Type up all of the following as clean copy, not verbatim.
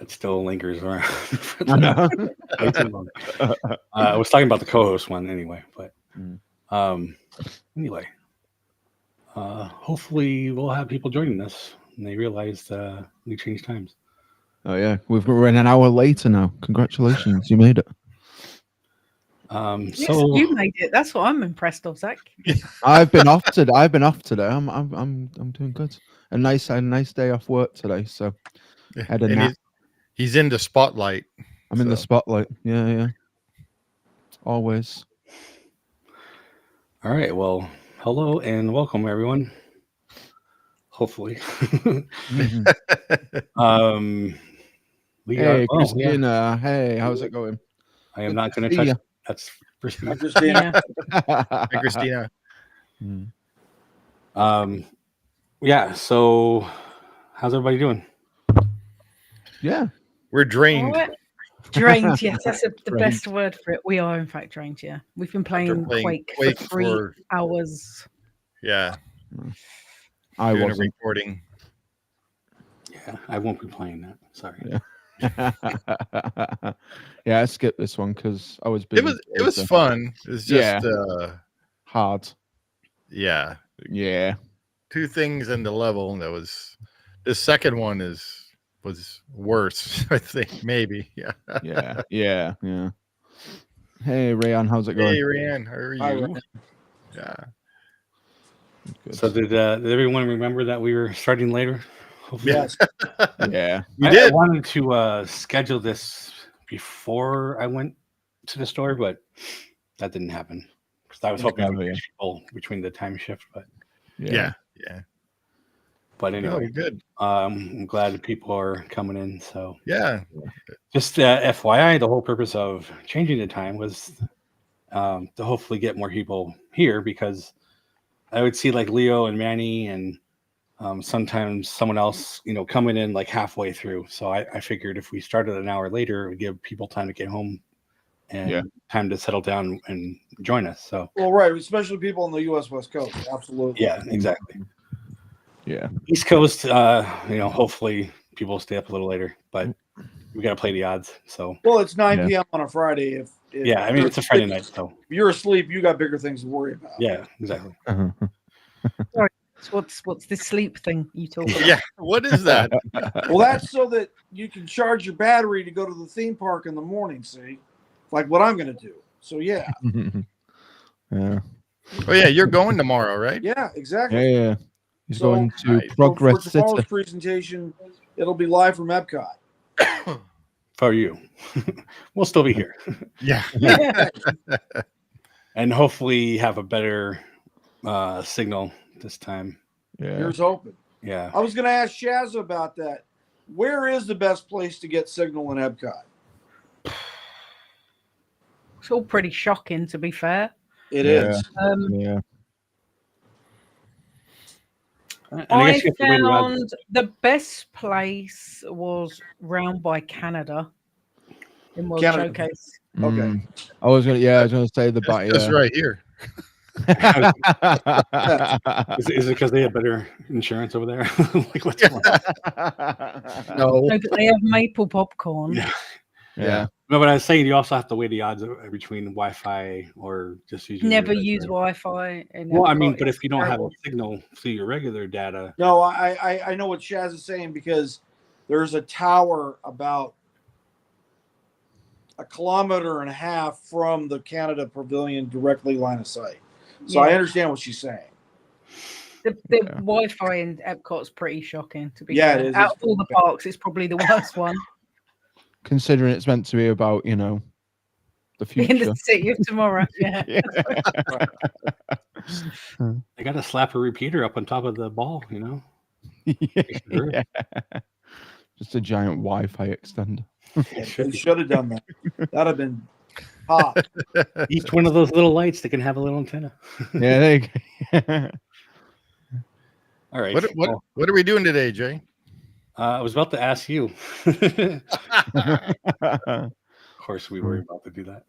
it still lingers around. For I know. way too long. I was talking about the co-host one anyway, but anyway, hopefully we'll have people joining us and they realize we changed times. Oh yeah, we're an hour later now. Congratulations, you made it. Yes, So you made it. That's what I'm impressed of, Zach. I've been off today. I'm doing good. A nice day off work today, so had a And nap. he's in the spotlight. I'm in the spotlight. Yeah. Always. all right, well, hello and welcome everyone. Hopefully. Hey, Christina. Hey, how's it going? I am not going to touch. That's Hi, Christina. Christina. Hi, Christina. Yeah. So, how's everybody doing? Yeah, We're drained. All right. Drained, yes, that's the Drained. best word for it. We are, in fact, drained, yeah. We've been playing Quake for 3 hours. Yeah. I doing wasn't. a recording. Yeah, I won't be playing that. Sorry. Yeah. Yeah, I skipped this one because I was busy. It was fun. It was just hard. Yeah. Yeah. 2 things in the level that was the second one was worse, I think, maybe. Yeah. Yeah. Hey Rayan, how's it going? Hey Ryan, how are you? Hi, Ryan. Yeah. Good. So did everyone remember that we were starting later? Hopefully. Yes. Yeah. We did. I wanted to schedule this before I went to the store, but that didn't happen because I was hoping to catch people between the time shift. But Yeah. But anyway, good. I'm glad that people are coming in. So Yeah. just FYI, the whole purpose of changing the time was to hopefully get more people here because I would see like Leo and Manny and sometimes someone else, coming in like halfway through. So I figured if we started an hour later, it would give people time to get home and time to settle down and join us. So Well, right, especially people on the U.S. West Coast. Absolutely. yeah, exactly. Yeah. East Coast, hopefully people stay up a little later, but we got to play the odds. So Well, it's 9 p.m. on a Friday. If I mean it's a Friday night, so if you're asleep, you got bigger things to worry about. yeah, exactly. Sorry, what's this sleep thing you talk about? Yeah. What is that? Well, that's so that you can charge your battery to go to the theme park in the morning. See, like what I'm going to do. So yeah. Yeah. Oh yeah, you're going tomorrow, right? Yeah, exactly. Yeah. He's going to Nice. Progress for tomorrow's City. presentation, it'll be live from Epcot. For you, we'll still be here, Yeah. and hopefully have a better signal this time. Yeah. Here's hoping. Yeah, I was going to ask Shaz about that. Where is the best place to get signal in Epcot? It's all pretty shocking, to be fair. It is. Yeah. and I guess you have to wait around. found the best place was round by Canada in World Canada. Showcase. Okay. I was gonna say the back. That's right here. Is it because they have better insurance over there? Like, what's going on? No. No, but they have maple popcorn. Yeah. No, but I was saying you also have to weigh the odds between Wi-Fi or just use. Never use Wi-Fi. Well, I mean, but if you don't have a signal through your regular data. No, I know what Shaz is saying because there's a tower about 1.5 kilometers from the Canada Pavilion, directly line of sight. So I understand what she's saying. The Wi-Fi in Epcot's pretty shocking, to be fair. It is. Out of all the parks, it's probably the worst one. Considering it's meant to be about, the future. In the city of tomorrow, yeah. They got to slap a repeater up on top of the ball, Yeah. Just a giant Wi-Fi extender. They should have done that. That'd have been hot. Each one of those little lights that can have a little antenna. Yeah, there you go. All right. What are we doing today, Jay? I was about to ask you. Of course, we were about to do that.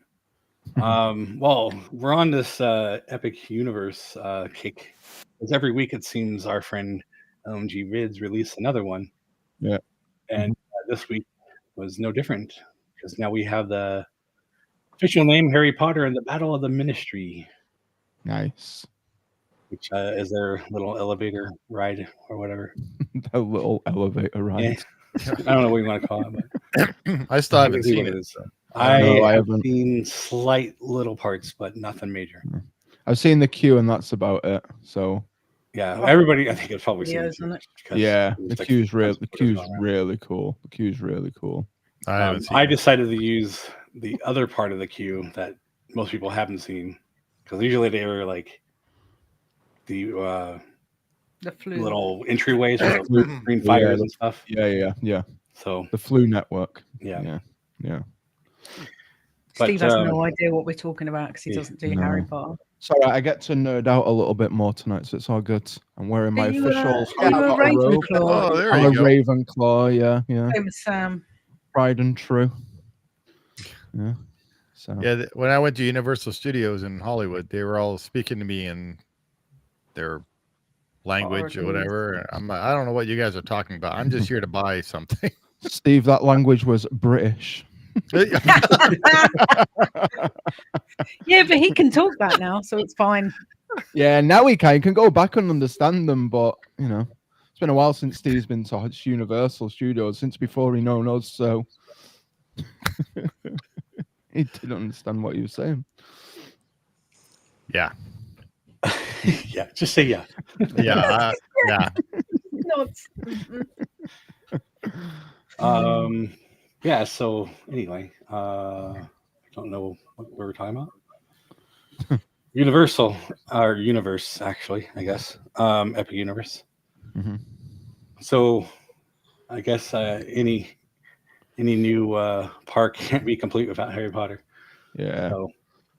Well, we're on this Epic Universe kick. Because every week it seems our friend LMG Vids release another one. Yeah. And this week was no different because now we have the official name Harry Potter and the Battle of the Ministry, Nice. which is their little elevator ride or whatever. The little elevator ride. I don't know what you want to call it, but I still haven't basically seen what it. is. So. I No, I have haven't. seen slight little parts, but nothing major. I've seen the queue, and that's about it. So Yeah, everybody, I think it's probably seen Yeah, it. isn't it? because yeah, there's the like queue's tons of the photos queue's going around. really cool. The queue's really cool. I haven't seen I it. decided to use the other part of the queue that most people haven't seen because usually they were like the The flu. little entryways with Flu- the green yeah, fires and stuff. Yeah. So The Flu Network. yeah. Yeah. Steve but, has no idea what we're talking about because he yeah, doesn't do no. Harry Potter. Sorry, I get to nerd out a little bit more tonight, so it's all good. I'm wearing my Are you official a Harry Potter robe. Ravenclaw? Oh, there I'm you a go. Ravenclaw. Yeah. Same as Sam. Tried and true. Yeah. So Yeah, when I went to Universal Studios in Hollywood, they were all speaking to me in their language or whatever. I don't know what you guys are talking about. I'm just here to buy something. Steve, that language was British. Yeah, but he can talk that now, so it's fine. Yeah, now he can. You can go back and understand them, but it's been a while since Steve's been to Universal Studios, since before he known us, so he didn't understand what you were saying. Yeah, Yeah, just say yeah. yeah, yeah. No, Yeah, so anyway, I don't know what we were talking about. Universal, or universe, actually, I guess. Epic Universe. Mm-hmm. So I guess any new park can't be complete without Harry Potter. Yeah. So,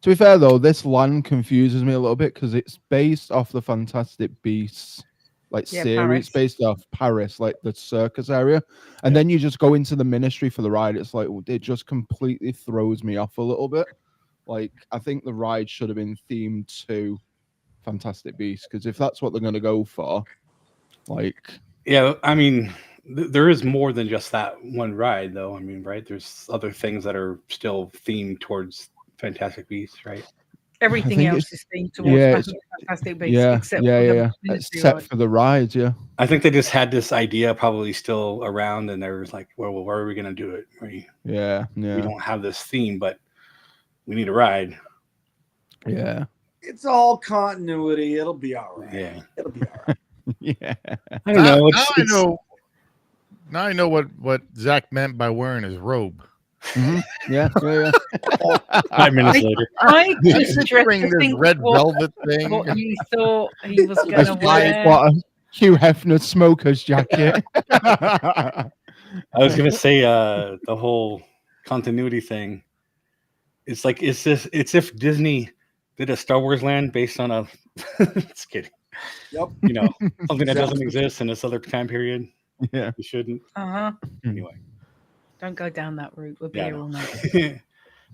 To be fair, though, this land confuses me a little bit because it's based off the Fantastic Beasts series. Paris. It's based off Paris, like the circus area, and then you just go into the Ministry for the ride. It's like it just completely throws me off a little bit. Like I think the ride should have been themed to Fantastic Beasts because if that's what they're going to go for, like yeah, I mean, there is more than just that one ride, though. I mean, right? There's other things that are still themed towards Fantastic Beasts, right? everything think else it's- is themed towards yeah, Fantastic Beasts, yeah, except for the Ministry except ride. for the rides, yeah. I think they just had this idea probably still around, and they were like, well, where are we going to do it? Yeah. We don't have this theme, but we need a ride. Yeah. It's all continuity. It'll be all right. Yeah. It'll be all right. Yeah. I don't know. Now I know. Now I know what Zach meant by wearing his robe. Mhm. Yeah. 5 minutes later. I just Just dread wearing to this think red what velvet thing. you thought he was going That's to why wear. what a Hugh Hefner smoker's jacket. I was going to say the whole continuity thing. It's like it's if Disney did a Star Wars land based on a. Just kidding. Yep. Something that doesn't exist in this other time period. Yeah. You shouldn't. Anyway. Don't go down that route. We'll be Yeah, I here know. all night. At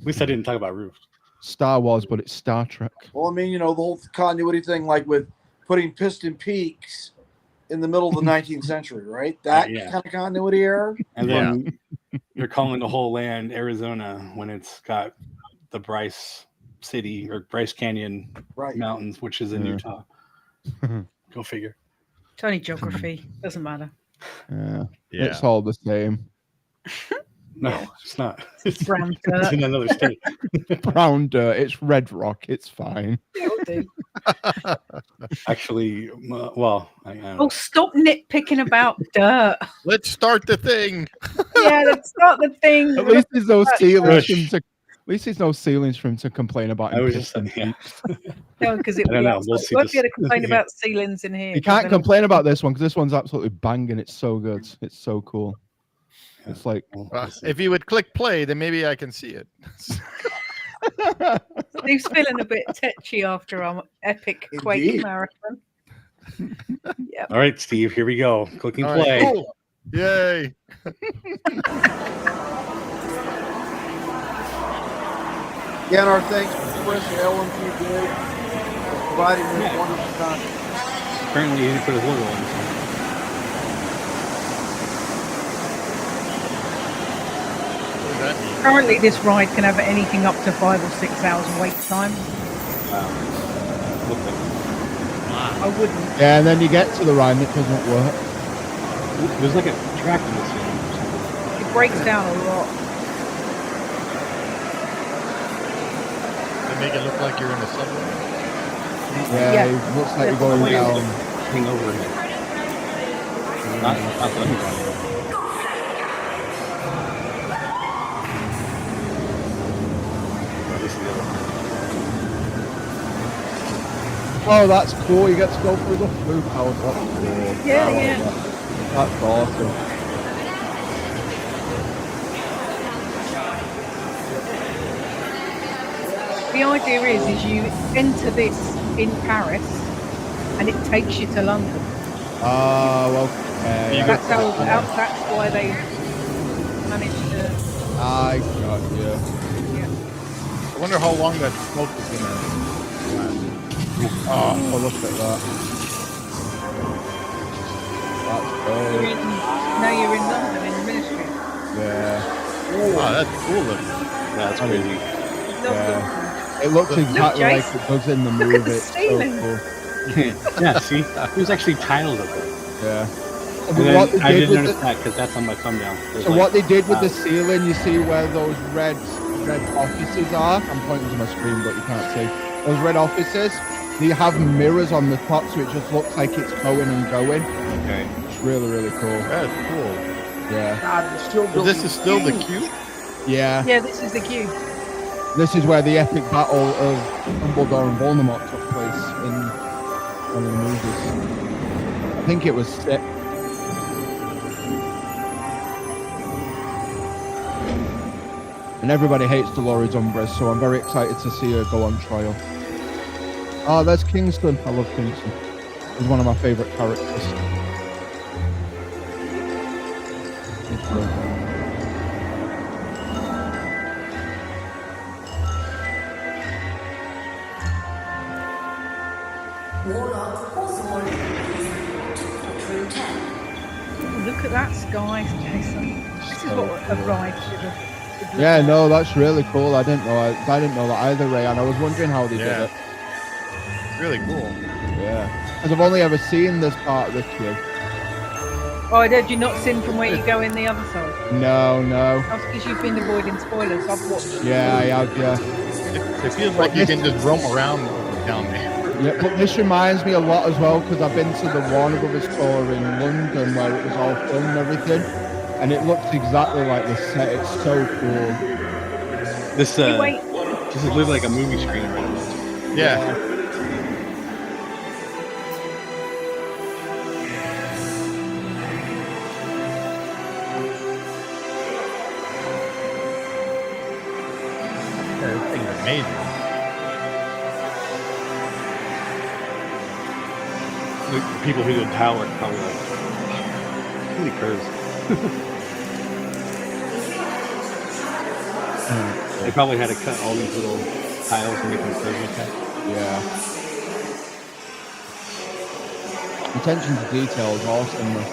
least I didn't talk about roofs. Star Wars, but it's Star Trek. Well, I mean, the whole continuity thing, like with putting Piston Peaks in the middle of the 19th century, right? That Yeah. kind of continuity error. And then you're calling the whole land Arizona when it's got the Bryce City or Bryce Canyon Right. Mountains, which is in Yeah. Utah. Go figure. It's only geography. Doesn't matter. Yeah. Yeah. It's all the same. No, it's not. It's, Brown it's dirt. in another state. Brown dirt. It's red rock. It's fine. It'll do. Actually, well, I don't Oh, know. stop nitpicking about dirt. Let's start the thing. Yeah, let's start the thing. At least there's no ceilings. Rush. At least there's no ceilings for him to complain about. I in was just Piston saying, yeah. Peaks. No, because it I don't will know. We'll see won't be able to this. complain Yeah. about ceilings in here. You can't complain about this one because this one's absolutely banging. It's so good. It's so cool. It's like We'll see. If you would click play, then maybe I can see it. Steve's feeling a bit tetchy after our epic Quake Indeed. marathon. Yep. All right, Steve, here we go. Clicking All play. right, cool. Yay. Again, our thanks to Chris and LMQ Day for providing this Yeah. wonderful content. Apparently, he didn't put his logo on this that mean? Currently, this ride can have anything up to 5 or 6 hours wait time. Looks like I wouldn't. Yeah, and then you get to the ride and it doesn't work. there's like a track in this game or something. It breaks down a lot. They make it look like you're in a subway. Yeah, Yeah. it looks like you're That's going Wait, down. hang over here. Not the other one. This is the other one. Oh, that's cool. You get to go through the food house. That's cool. Yeah, I like yeah. that. That's awesome. The idea is you enter this in Paris, and it takes you to London. Oh, okay. You That's how. That's why they managed to. I got you. I wonder how long that smoke is gonna last. Oh, look at that. That's You're dope. in, now you're in London in the ministry. Yeah. Oh, that's cool looking. That's crazy. Yeah. It looks exactly like Jason. it does in the movie. the It's so ceiling. cool. Yeah, see? There's actually tiles up there. Yeah. And But then what they I did didn't with notice the, that because that's on my thumbnail. There's so like, what they did with the ceiling, you see where those red offices are? I'm pointing to my screen, but you can't see. Those red offices, they have mirrors on the top, so it just looks like it's going and going. okay. It's really, really cool. That's cool. Yeah. God, we're still So this building is still the queue. cube? Yeah. Yeah, this is the queue. This is where the epic battle of Dumbledore and Voldemort took place in one of the movies. I think it was 6. And everybody hates Dolores Umbridge, so I'm very excited to see her go on trial. Oh, there's Kingston. I love Kingston. He's one of my favourite characters. He's great. Warlock Hawthorne is to courtroom 10. Oh, look at that sky, Jason. This is what a ride should have. Yeah, no, that's really cool. I didn't know. I didn't know that either, Ray. And I was wondering how they did Yeah. it. Really cool. Yeah, because I've only ever seen this part of the queue. Oh, did you not seen from where you go in the other side? No, no. That's because you've been avoiding spoilers. I've watched. Yeah, I have. Yeah, It feels like you can just roam around down there. yeah. But this reminds me a lot as well because I've been to the Warner Brothers store in London where it was all filmed and everything, and it looks exactly like the set. It's so cool. This Hey, wait. this is literally like a movie screen right now. Yeah. Yeah, this thing's amazing. The people who did Tower are probably like, holy curves. They probably had to cut all these little tiles and make them curves like that. Yeah. Attention to detail is awesome. though.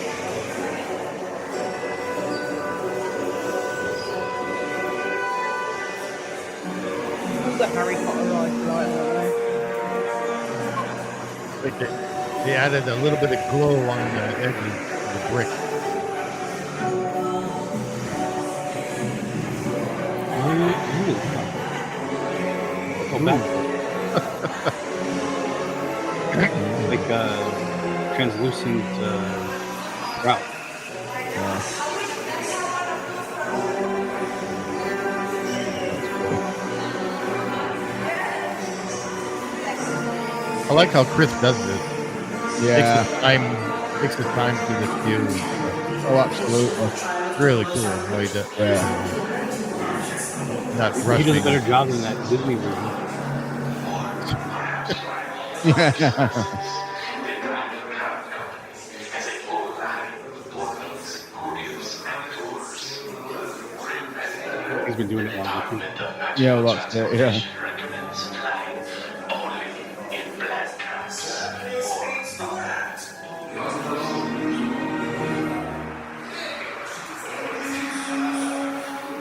All the Harry Potter rides like that. Like they added a little bit of glow on the edges of the brick. Go back. Like translucent route. I like how Chris does this. Yeah. Takes his time to this view. Oh, absolutely. Really cool how he does. Yeah. Not He rushing. does a better job than that Disney movie. Yeah. He's been doing it longer too. Yeah, well, that's it. Yeah.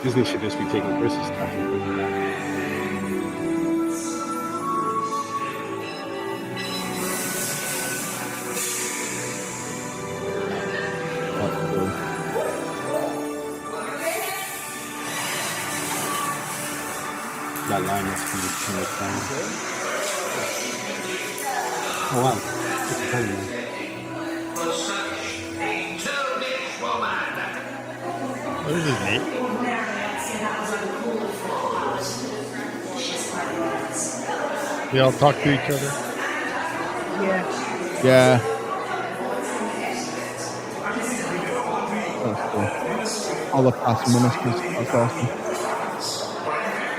Disney should just be taking Chris's stuff and putting it out. That's cool. That line must be too much fun. Oh wow. It's a funny one. This is neat. They all talk to each other. Yeah. Yeah. That's cool. All the past ministers. That's awesome.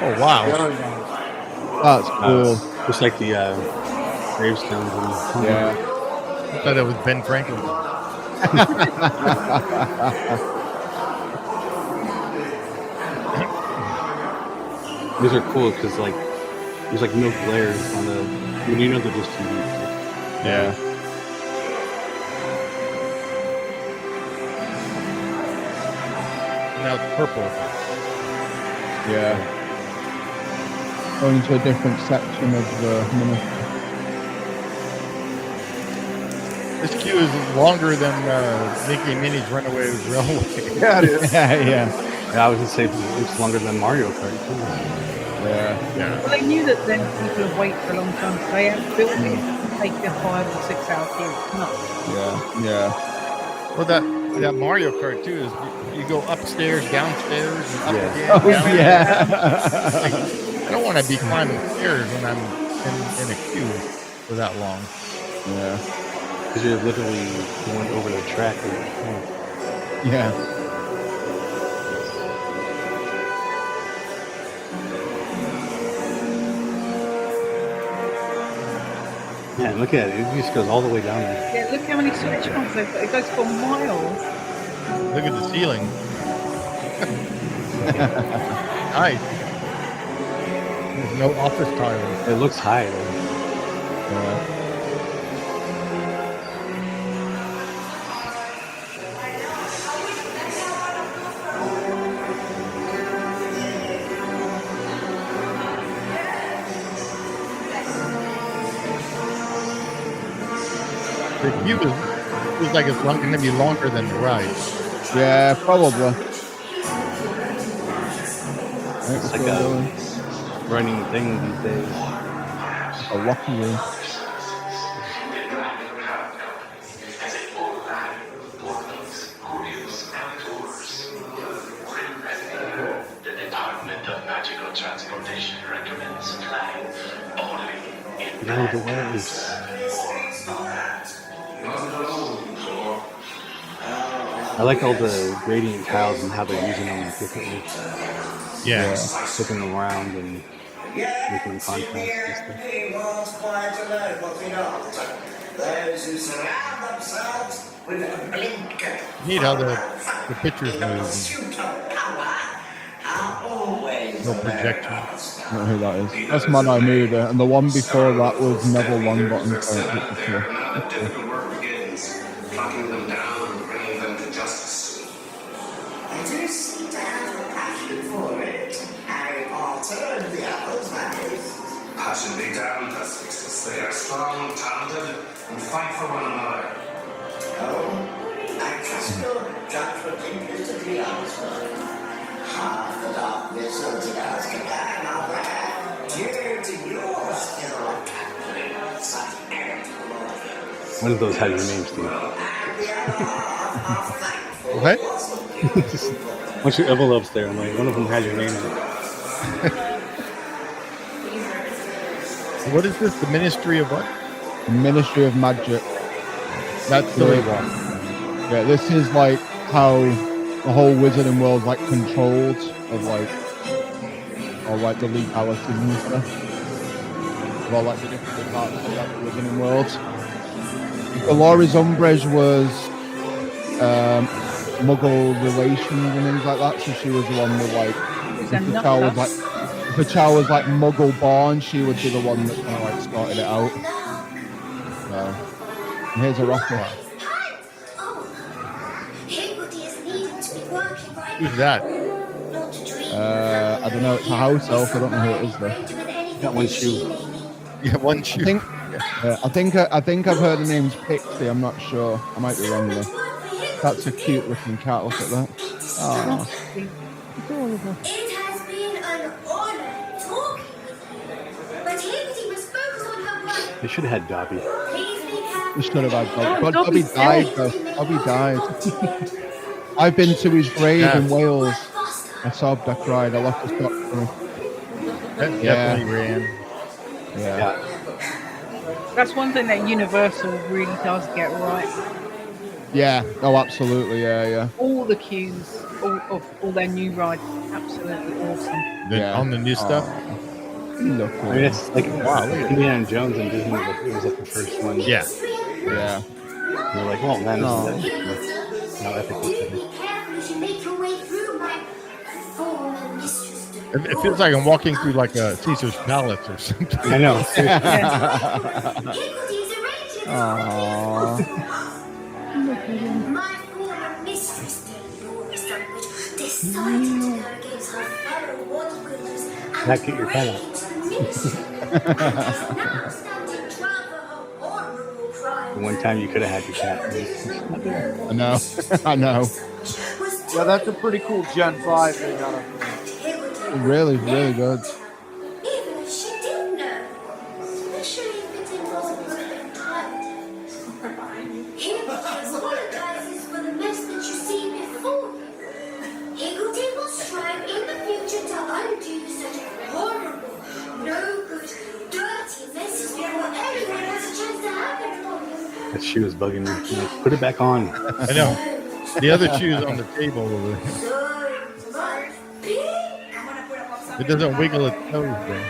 Oh wow. That's cool. Just like the gravestones and Yeah. I thought it was Ben Franklin. those are cool because like there's like no glare on the when you know they're just TV. Yeah. Now it's purple. Yeah. Going into a different section of the ministry. This queue is longer than Mickey and Minnie's Runaway Railway. Yeah, it is. Yeah. Yeah, I was gonna say it's longer than Mario Kart too. Yeah. Yeah. Well, they knew that then people would wait for a long time, so they had built it to take a 5 or 6 hour queue. It's nuts. Yeah. Well, that Mario Kart too is you go upstairs, downstairs, and up Yeah. again. Oh down again. yeah. Like, I don't want to be climbing stairs when I'm in a queue for that long. Yeah. Because you're literally going over the track. Yeah. Yeah, look at it. It just goes all the way down there. Yeah, look how many switch points they've got. It goes for miles. Look at the ceiling. Nice. There's no office tiles. It looks high though. Yeah. The queue feels like it's going to be longer than the ride. Yeah, probably. It's like a running thing these days. a locker room. The Department of Magical Transportation recommends flying only in No, the waves. I like all the gradient tiles and how they're using them differently. Yeah. Flipping them around and making contrast and stuff. Those who surround themselves with a blinker. Neat how the pictures move. Pursuit of power are always No the projection. I don't know who that is. That's Man I Moved, and the one before that was Neville Longbottom. Now the difficult work begins, plucking them down and bringing them to justice. I do seem to have a passion for it. Harry Potter and the others, that is. Passion be damned, Sixtus. They are strong, talented, and fight for one another. Oh, I trust your judgment implicitly, Oxford. Half the darkness of the earth can bear another. Due to your skill of tackling such errant orders. One of those has your name, Steve. And the other half are thankful. What? Once your envelope's there, I'm like, one of them has your name in it. What is this? The Ministry of what? Ministry of Magic. That's silly one. Yeah, this is like how the whole wizarding world like controlled of like, or like the legalities and stuff. Of all like the different parts of like, the wizarding world. Dolores Umbridge was Muggle relations and things like that, so she was the one with like, Is if there the not child was us? like, if a child was like Muggle born, she would be the one that kind of like started it out. So, and here's a rocker. Hi. Oh, Hagrid is needing to be working right Who's now. that? Not to dream I don't know. It's a house elf. I don't know who it is though. Got one shoe. Yeah, one I shoe. think I think I've heard the name's Pixie. I'm not sure. I might be wrong though. That's a cute looking cat. Look at that. Oh, adorable. It has been an honor talking with you. But Liberty must focus on her work. They should have had Dobby. Please be careful. We should have had Dobby. Oh, But Dobby Dobby's died dead. though. Dobby died. I've been to his grave Yeah. in Wales. I sobbed. I cried. I lost his doctor. That Yeah. definitely ran. Yeah. Yeah. That's one thing that Universal really does get right. Yeah. Oh, absolutely. Yeah. All the queues of all their new rides, absolutely awesome. Yeah. On the new stuff. Look. I mean, it's like Wow, look at Indiana Jones and Disney. It was like the first one. Yeah. Yeah. You're like, oh man, Oh. this is how epic this Be is. careful as you make your way through my former mistress. It feels like I'm walking through like a Caesar's palace or something. I know. Higgledies arranging Aww. my former mistress, Dolores Dunwood, decided to go against her fellow water-wielders and That get your pen break out. into the ministry. And is now standing trial for her horrible crime. One time you could have had your cat. I know. I know. Yeah, that's a pretty cool Gen 5 they got up there. Really, really good. Even if she did know, especially if it involves a broken heart. Higgledy apologizes for the mess that you see before you. Higgledy will strive in the future to undo such horrible, no good, dirty messes before anyone has a chance to have it for you. That shoe was bugging me. I'm like, put it back on. I know. The other shoe's on the table over there. So much big. It doesn't wiggle its toes though.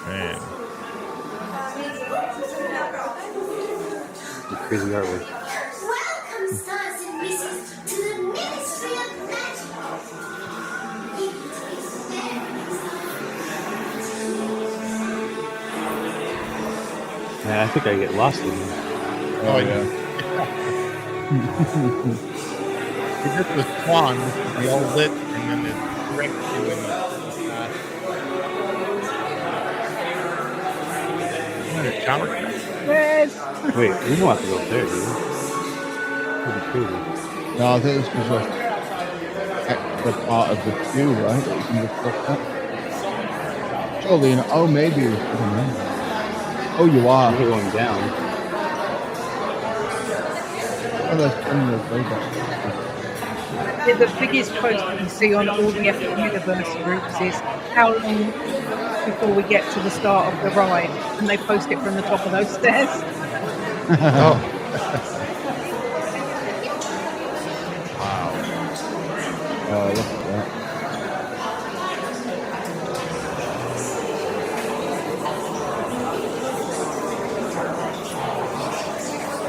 Man. Crazy artwork. Welcome, sons and misses, to the Ministry of Magic. It is very Yeah, I think I get lost in here. Oh yeah. It's just the swan, the all lit, and then it directs you in the shower. Yes. Wait, we don't have to go up there, do we? That'd be crazy. No, I think it's just an extra part of the queue, right? That you can just look at. Surely, oh, maybe. I don't know. Oh, you are. We're going down. Oh, there's plenty of way back. Yeah, the biggest post you can see on all the Epic Universe groups is how long before we get to the start of the ride, and they post it from the top of those stairs. Oh. Oh, look at that.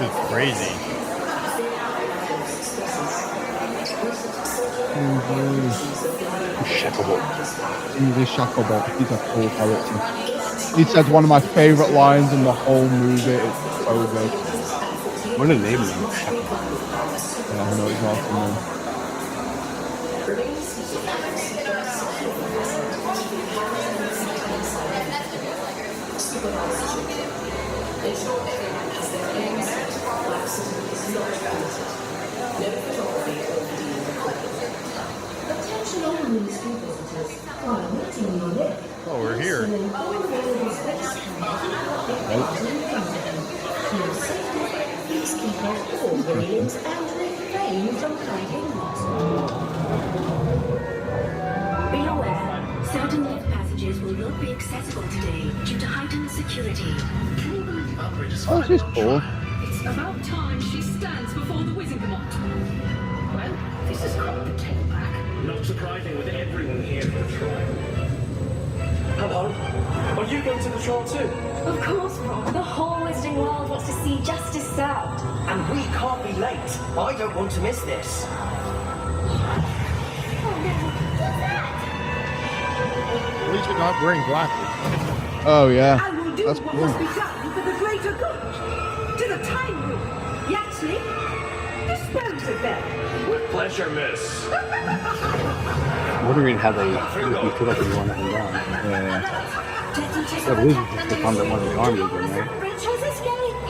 It's crazy. Shacklebolt. English Shacklebolt. He's a cool character. He said one of my favourite lines in the whole movie. It's so good. What a name, man. Shacklebolt. Yeah, I know it's awesome, man. Attention all ministry visitors. While waiting on your lift, Oh, we're here. all available space Your safety, please keep off all railings and refrain from climbing. Be aware, certain lift passages will not be accessible today due to heightened security. Oh, this is cool. It's about time she stands before the Wizzinghamot. Well, this has got the tail back. Not surprising with everyone here for the trial. Hello? Are you going to the trial too? Of course, Ron. The whole Wizarding world wants to see justice served. And we can't be late. I don't want to miss this. At least you're not wearing glasses. Oh, yeah. I will do That's what cool. must be done for the greater good. To the time room. Yaxley, dispose of them. With pleasure, miss. I'm wondering how they you feel like they want them down. Yeah. I believe it's just become one of the army again, right? Umbridge has escaped.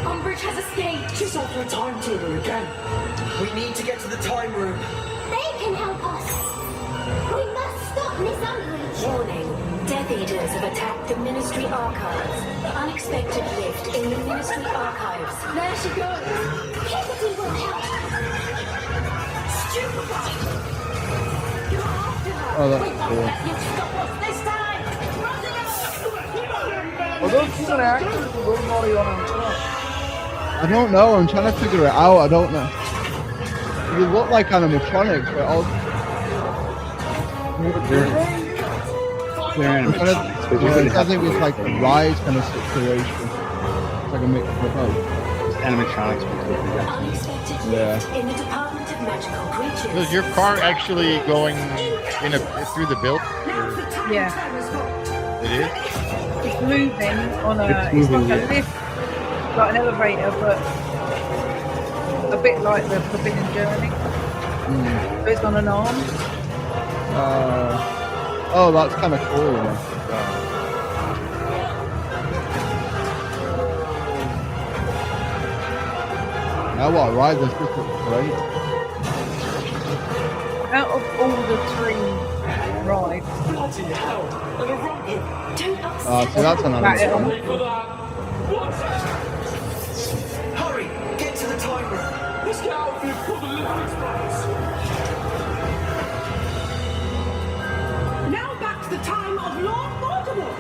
Umbridge has escaped. She's off her timetable again. We need to get to the time room. They can help us. We must stop Miss Umbridge. Warning. Death Eaters have attacked the Ministry Archives. Unexpected lift in the Ministry Archives. There she goes. Haggerty will help. Stupefied. Go after her. Oh, that's We won't cool. let you stop us this time. Are those human actors or those audio animatronics? I don't know. I'm trying to figure it out. I don't know. They look like animatronics, but all. They're animatronics. But Yeah, you're I think it's like a ride kind of situation. It's like a mix of both. animatronics because Unexpected Yeah. lift in the Department of Magical Creatures. Is your car actually going through the building? Now's the time Yeah. Terra's got. It is? It's moving on a. It's It's moving, like a yeah. lift, like an elevator, but a bit like the Forbidden Journey. So it's on an arm. Oh, that's kind of cool. Yeah. Now what a ride, this looks great. Out of all the 3 rides, Bloody hell. And a rumble. Don't upset Oh, see, that's an that animatronic. Wait for that. What? Hurry. Get to the time room. Let's get out of here before the lift explodes. Now back to the time of Lord Voldemort.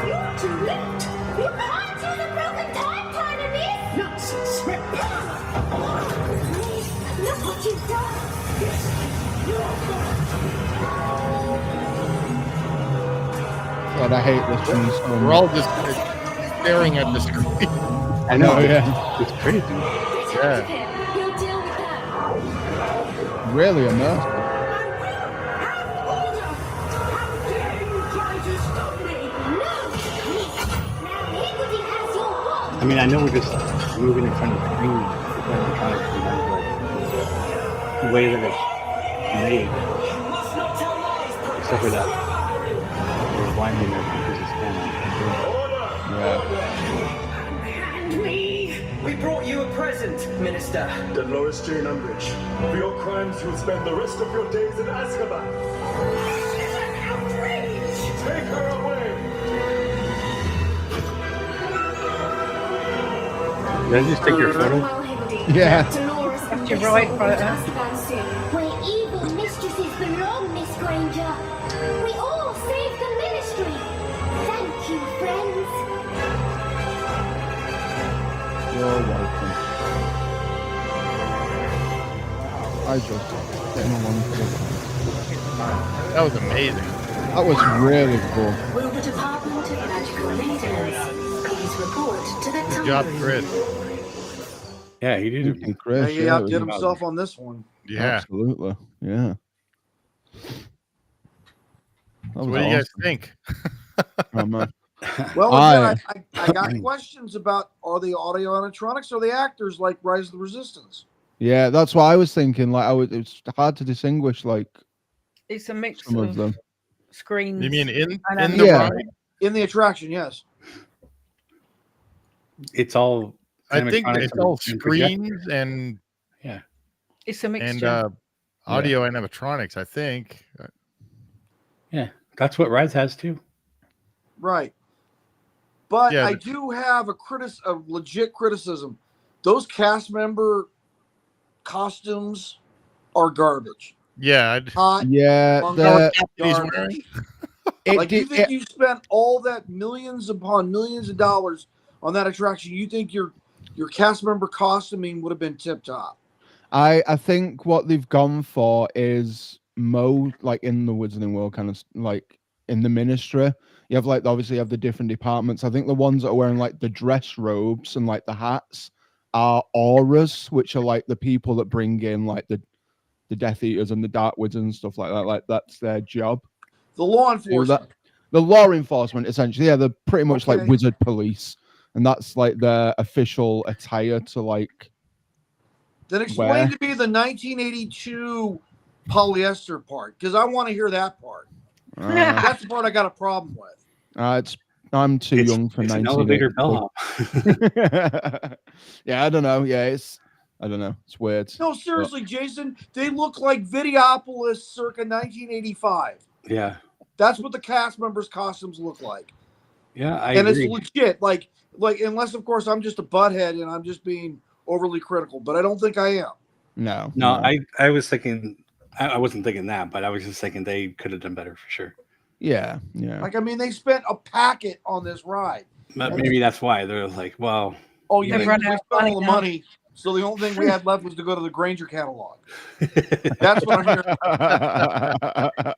You're too late. You can't use a broken time turner, miss. Nonsense. Repel. Look what you've done. God, I hate this one so We're much. all just staring at the screen. I know. Oh, yeah. It's crazy. Get out Yeah. of here. We'll deal with that. Really immersive. How dare you try to stop me? No. Now Haggerty has your wand. I mean, I know we're just moving in front of the screen, but the way that it's made, Must not tell lies, except for that, we're winding there because it's kind Yeah. And me. We brought you a present, Minister. Dolores Jane Umbridge. For your crimes, you'll spend the rest of your days in Azkaban. This is an outrage. Take her away. of. Did I just take your photo? Well, Haggerty. Yeah. Dolores and That's your Miss right, Umbridge photo. Azkaban soon. Where evil mistresses belong, Miss Granger. We all saved the ministry. Thank you, friends. You're welcome. I just getting along for the That was amazing. That was really cool. Will the Department of Magical Readers please report to the Good time job, room? Chris. Yeah, he did. And Chris, He yeah, it was outdid himself on this one. Yeah. Absolutely. Yeah. That was What do you guys awesome. think? Oh, man. Well, I- again, I got questions about, are they audio animatronics or are they actors like Rise of the Resistance? Yeah, that's what I was thinking. Like, it's hard to distinguish like it's a mix some of of them. screens. You mean in And the Yeah. ride? In the attraction, yes. It's all. I think animatronics it's all and projectors. screens and It's a mixture. audio animatronics. I think. Yeah, that's what Rise has too. Right. But Yeah, I but- do have a legit criticism. Those cast member costumes are garbage. Yeah. Hot, Yeah, funky He's garbage. wearing. Like, you think you spent all that millions upon millions of dollars on that attraction? You think your cast member costuming would have been tip top? I think what they've gone for is like in the Wizarding World, kind of like in the Ministry. You have like obviously you have the different departments. I think the ones that are wearing like the dress robes and like the hats are auras, which are like the people that bring in like the Death Eaters and the Dark Wizards and stuff like that. Like that's their job. The law Do enforcement. the law enforcement essentially. Yeah, they're pretty much like Okay. wizard police, and that's like their official attire to like. Then explain Where? to me the 1982 polyester part, because I want to hear that part. That's the part I got a problem with. I'm too young for it's an elevator 1982. bellhop. Yeah, I don't know. Yeah, I don't know. It's weird. No, seriously, Jason, they look like Videopolis circa 1985. Yeah. That's what the cast members' costumes look like. Yeah, I and agree. it's legit. Like unless of course I'm just a butthead and I'm just being overly critical, but I don't think I am. No. I was thinking, I wasn't thinking that, but I was just thinking they could have done better for sure. Yeah. Like, I mean, they spent a packet on this ride. But maybe that's why they're like, well, oh, you They've mean run we out spent of all the money now. money, so the only thing we had left was to go to the Granger catalog. That's what I'm hearing.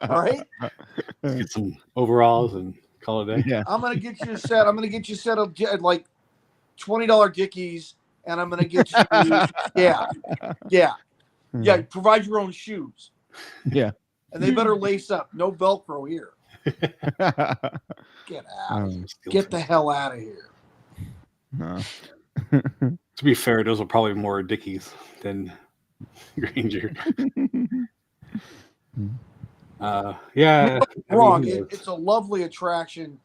Right? get some overalls and call it a day. Yeah. I'm gonna get you a set. I'm gonna get you a set of like $20 Dickies, and I'm gonna get you yeah. Provide your own shoes. Yeah. And they better lace up. No Velcro here. Get out. Get the hell out of here. No. To be fair, those are probably more Dickies than Granger. Yeah. Wrong. I mean, It's a lovely attraction.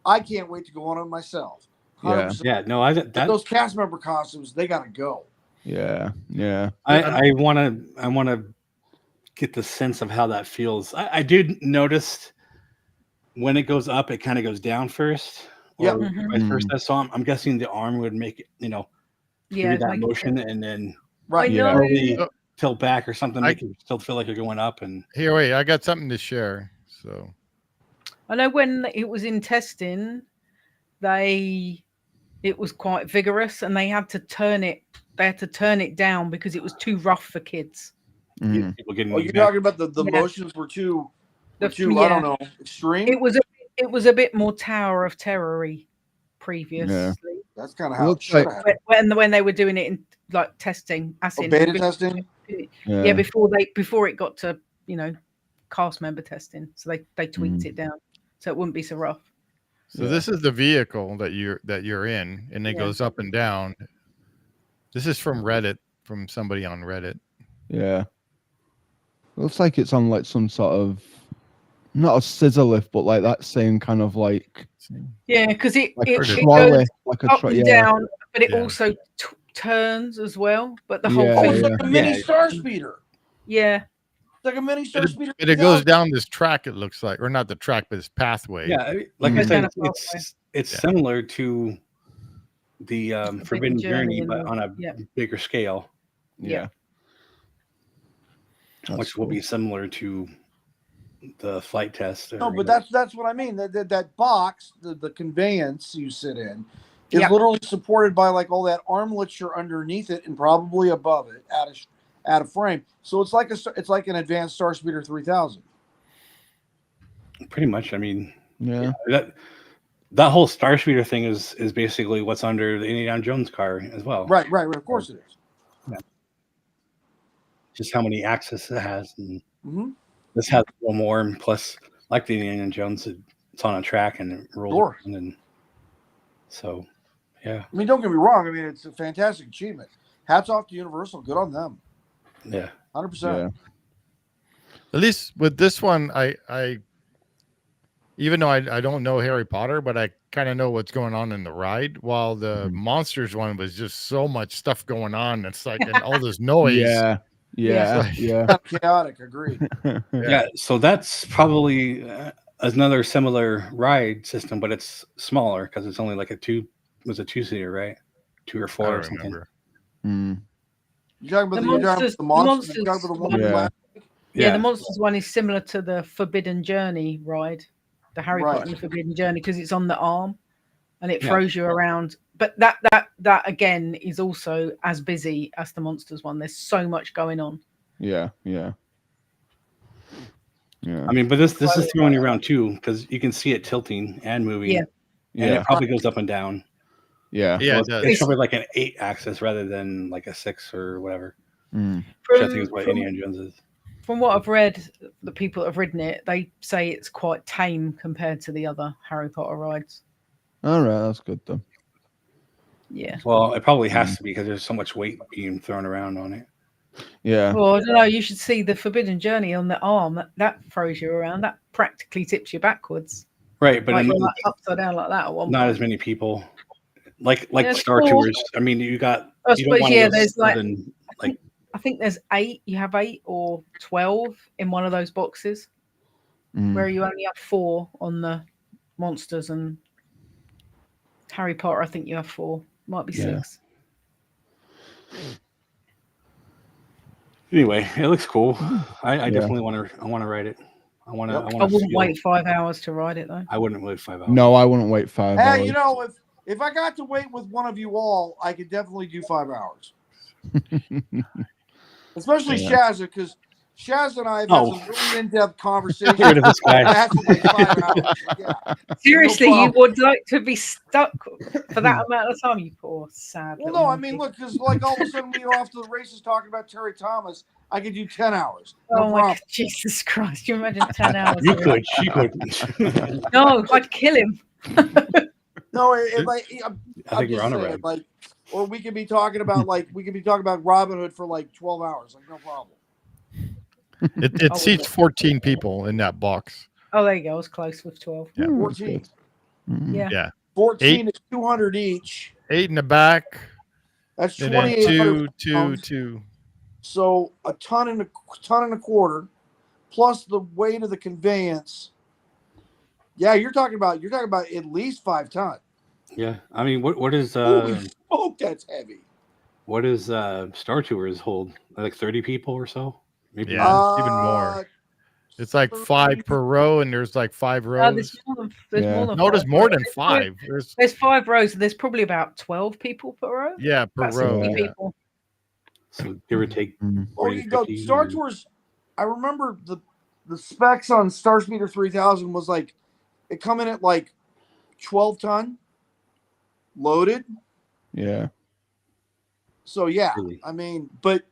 I can't wait to go on it myself. 100%. Yeah. No, But those cast member costumes, they gotta go. Yeah. Yeah. I want to get the sense of how that feels. I did notice when it goes up, it kind of goes down first. Yeah. Vice versa. So I'm guessing the arm would make it, give you that motion, and then slowly tilt back or something, make you still feel like you're going up. And here, wait, I got something to share. So I know when it was in testing, it was quite vigorous, and they had to turn it down because it was too rough for kids. People getting you're talking about the motions were too I don't know, extreme. It was a bit more Tower of Terror-y previously. Yeah. That's kind of how it should have. When they were doing it in like testing, beta testing. Yeah, before it got to cast member testing, so they tweaked it down so it wouldn't be so rough. So this is the vehicle that you're in, and it goes up and down. This is from Reddit, from somebody on Reddit. Yeah. Looks like it's on like some sort of, not a scissor lift, but like that same kind of like. Yeah, because it goes like a up and down, but it also turns as well. But the whole thing, it's like a mini star speeder. Yeah. It's like a mini star speeder. It goes down this track, it looks like, or not the track, but this pathway. Yeah, like I said, it's similar to the Forbidden Journey, but on a bigger scale. Yeah. Which will be similar to the flight test. No, but that's what I mean. That box, the conveyance you sit in, is literally supported by like all that armature underneath it and probably above it at a frame. So it's like an advanced Star Speeder 3000. Pretty much. I mean, yeah. That whole Star Speeder thing is basically what's under the Indiana Jones car as well. Right. Of course it is. Yeah. Just how many axes it has, and this has a little more. And plus, like the Indiana Jones, it's on a track and it rolls around, and so yeah. I mean, don't get me wrong. I mean, it's a fantastic achievement. Hats off to Universal. Good on them. Yeah, 100%. At least with this one, I even though I don't know Harry Potter, but I kind of know what's going on in the ride. While the Monsters one was just so much stuff going on, it's like and all this noise. Yeah. Chaotic. Agreed. Yeah. So that's probably another similar ride system, but it's smaller because it's only like a two-seater, right? 2 or 4 or something. You talking about the Monsters? The Monsters one is similar to the Forbidden Journey ride, the Harry Potter and the Forbidden Journey, because it's on the arm and it throws you around. But that again is also as busy as the Monsters one. There's so much going on. Yeah. I mean, but this is throwing you around too, because you can see it tilting and moving. Yeah. And it probably goes up and down. Yeah. Yeah. So it's probably like an 8-axis rather than like a 6 or whatever. Which I think is what Indiana Jones is. From what I've read, the people that have ridden it, they say it's quite tame compared to the other Harry Potter rides. All right, that's good though. Yeah. Well, it probably has to be because there's so much weight being thrown around on it. Yeah. Well, I don't know. You should see the Forbidden Journey on the arm. That throws you around. That practically tips you backwards. Right, but Like you're like upside down like that at one not point. as many people. Like Yeah, Star cool. Tours. I mean, you got. I You don't suppose, want yeah, to go there's like, sudden, like I think there's 8. You have 8 or 12 in one of those boxes, where you only have 4 on the monsters, and Harry Potter, I think you have 4. Might be 6. Anyway, it looks cool. I definitely want to. I want to ride it. I want to. I wouldn't wait 5 hours to ride it though. I wouldn't wait 5 hours. No, I wouldn't wait 5 hours. Hey, you know, if I got to wait with one of you all, I could definitely do 5 hours. Especially Shazza, because Shazza and I have had some really in-depth conversations. Get rid of this guy. After like 5 hours. Yeah. Seriously, No you would like to be stuck for that amount of time, you poor sad. Well, little no, I monkey. mean, look, because like all of a sudden we go off to the races talking about Terry Thomas. I could do 10 hours. No Oh my problem. God, Jesus Christ! You imagine 10 hours? You could. She could. No, I'd kill him. No, I think we're on a ride. like, or we could be talking about Robin Hood for like 12 hours. Like, no problem. It seats 14 people in that box. Oh, there you go. I was close with 12. Yeah. 14. Yeah. Yeah. 14 is 200 each. 8 in the back. That's And then 2,800 two. So a ton and a quarter, plus the weight of the conveyance. Yeah, you're talking about at least 5 tons. Yeah, I mean, what is Holy smoke, that's heavy. what is Star Tours hold? Like 30 people or so? Maybe Yeah, more. even more. It's like 5 per row, and there's like 5 rows. There's more than No, there's 5 more rows. than 5. There's 5 rows, and there's probably about 12 people per row. Yeah, per About row. 60 Yeah. people. So give or take. Or you go Star Tours. I remember the specs on Star Speeder 3000 was like it come in at like 12 ton loaded. Yeah. So yeah, Really? I mean, but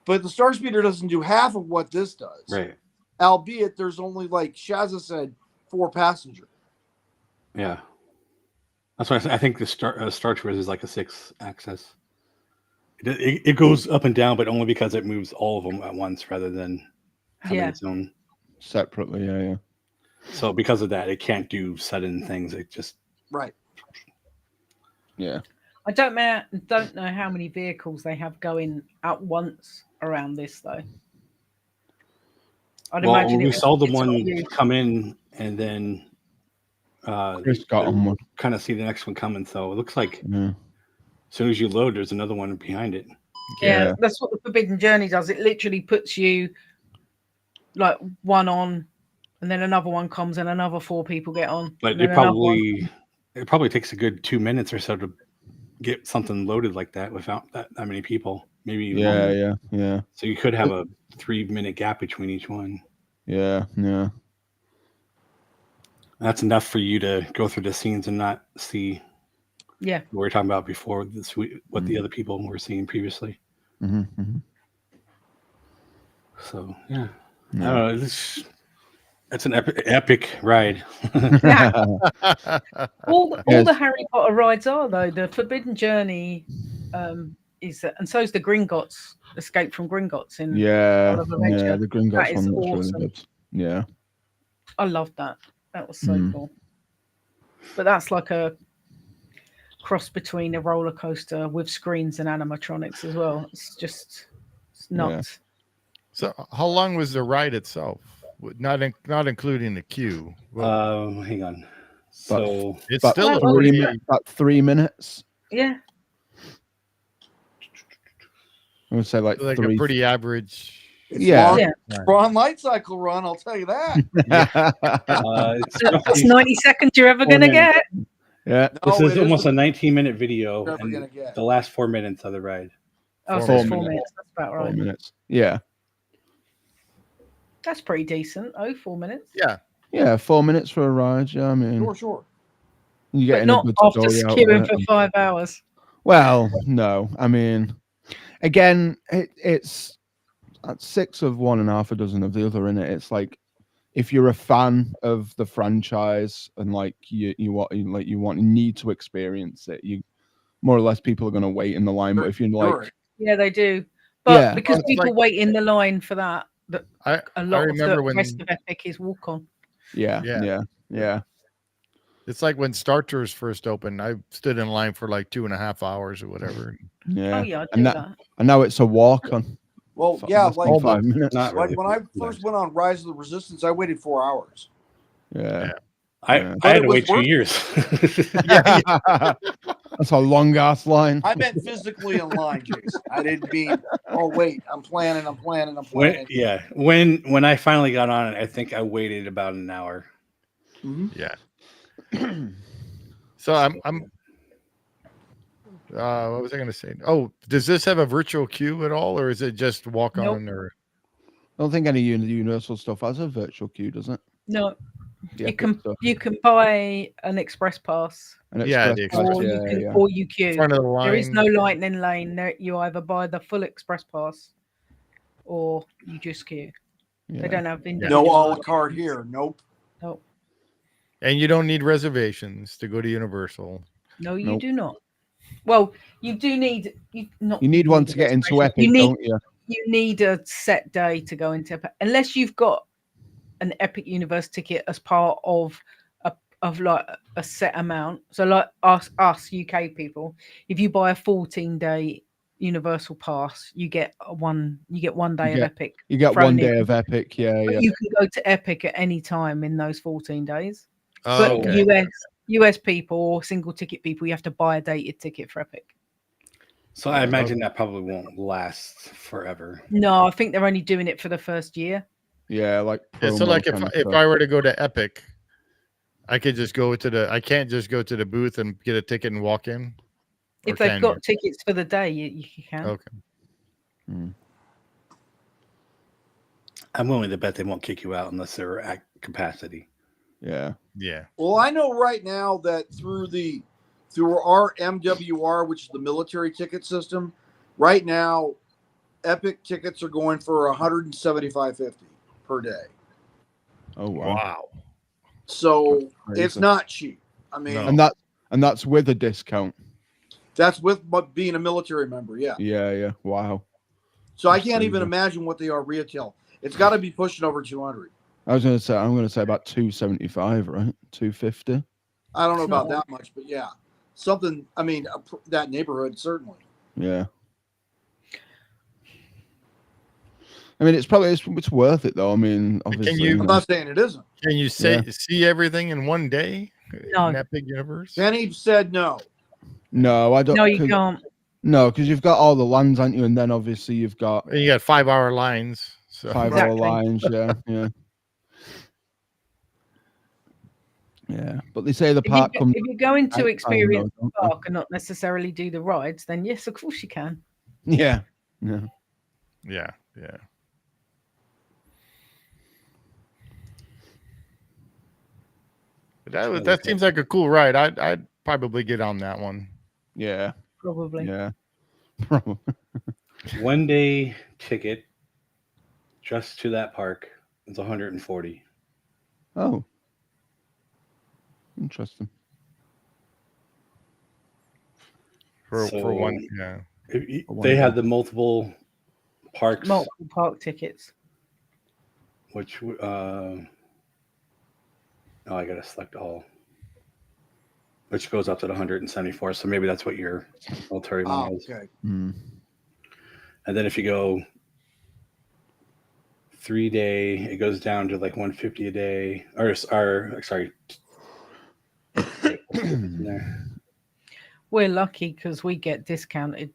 the Star Speeder doesn't do half of what this does. Right. Albeit there's only, like Shazza said, 4 passenger. Yeah. That's why I think the Star Tours is like a 6-axis. It goes up and down, but only because it moves all of them at once rather than having its own separately. Yeah. So because of that, it can't do sudden things. It just right. Yeah. I don't know how many vehicles they have going at once around this though. I'd imagine we saw the it's one all come in, and then Chris got on one. Kind of see the next one coming. So it looks like Yeah. as soon as you load, there's another one behind it. Yeah, that's what the Forbidden Journey does. It literally puts you like one on, and then another one comes, and another 4 people get on. But and it probably takes a good 2 minutes or so to get something loaded like that without that many people. Maybe even longer. Yeah. So you could have a 3-minute gap between each one. Yeah. That's enough for you to go through the scenes and not see. Yeah. What we were talking about before, what the other people were seeing previously. Mm-hmm. So yeah. I don't know. That's an epic ride. all the Harry Potter rides are though. The Forbidden Journey is, and so is the Gringotts Escape from Gringotts in Oliver Adventure. The Gringotts one looks awesome. really good. Yeah, I loved that. That was so cool. But that's like a cross between a roller coaster with screens and animatronics as well. It's nuts. Yeah. So how long was the ride itself? Not including the queue. Hang on. So it's still about 3 minutes. Yeah. I would say like a pretty average. Ron light cycle run, I'll tell you that. It's 90 seconds you're ever going to get. Yeah. This is almost a 19-minute video. Never And gonna get. the last 4 minutes of the ride. Oh, so it's 4 minutes. That's about right. 4 minutes. Yeah. That's pretty decent. 4 minutes. Yeah, 4 minutes for a ride. Yeah, I mean, Sure. You get not after queuing for 5 hours. Well, no. I mean, again, it's that's 6 of one and half a dozen of the other in it. It's like if you're a fan of the franchise and like you need to experience it, you more or less people are going to wait in the line. But if you're like, yeah, they do. But Yeah. because It's people like- wait in the line for that, I a lot of remember the when- rest of Epic is walk on. yeah. It's like when Star Tours first opened. I stood in line for like 2.5 hours or whatever. Oh yeah, I do and that. And now it's a walk on. Well, yeah, like, 5 minutes. Not like really. when I first went on Rise of the Resistance, I waited 4 hours. Yeah. I But had it to was wait 2 worth it. years. That's a long ass line. I meant physically in line, Jason. I didn't mean, oh wait, I'm planning. When I finally got on it, I think I waited about an hour. Mm-hmm. Yeah. So I'm what was I going to say? Oh, does this have a virtual queue at all, or is it just walk on? Nope. Or I don't think any Universal stuff has a virtual queue, does it? No, The you Epic can stuff. you can buy an express pass, An Yeah, express the pass, or you can yeah. or you queue. front of the line. There is no lightning lane. There, you either buy the full express pass, or you just queue. Yeah. They don't have individual. No a la carte here. Nope. Nope. And you don't need reservations to go to Universal. No, you Nope. do not. Well, you do need you need one to get into Epic, you need, don't you? You need a set day to go into Epic, unless you've got an Epic Universe ticket as part of like a set amount. So like us UK people, if you buy a 14-day Universal pass, you get one day of Epic. You get thrown 1 day in. of Epic, yeah. But you can go to Epic at any time in those 14 days. Oh, But okay. US people or single ticket people, you have to buy a dated ticket for Epic. So I imagine that probably won't last forever. No, I think they're only doing it for the first year. Yeah, like Yeah, so promo like kind of if stuff. I were to go to Epic, I could just go to I can't just go to the booth and get a ticket and walk in. Or If they've can got you? tickets for the day, you can. Okay. I'm willing to bet they won't kick you out unless they're at capacity. Yeah. Yeah. Well, I know right now that through our MWR, which is the military ticket system, right now, Epic tickets are going for $175.50 per day. Oh wow. Wow. So That's crazy. it's not cheap. I mean, No. And that's with a discount. that's with being a military member. Yeah. Yeah. Wow. So I That's can't even crazy. imagine what they are retail. It's got to be pushing over 200. I'm gonna say about 275, right? 250. I don't know It's about not- that much, but yeah, something. I mean, that neighborhood certainly. Yeah. I mean, it's worth it though. I mean, obviously. you- I'm not saying it isn't. Can you see everything in one day No. in Epic Universe? Penny said no. No, I don't. No, you can't. No, because you've got all the lands, aren't you? And then obviously you've got And you got 5-hour lines. So 5-hour Exactly. lines. Yeah. Yeah, but they say the park comes. If you're going to I experience know, the park and not necessarily do the rides, then yes, of course you can. Yeah. yeah. But that seems like a cool ride. I'd probably get on that one. Yeah. Probably. Yeah. Probably. 1 day ticket just to that park is 140. Oh. Interesting. For So, one, yeah. They have the multiple parks, Multiple park tickets. which I gotta select all, which goes up to the 174. So maybe that's what your military one is. Okay. Mm. And then if you go 3 day, it goes down to like 150 a day, or sorry. There. We're lucky because we get discounted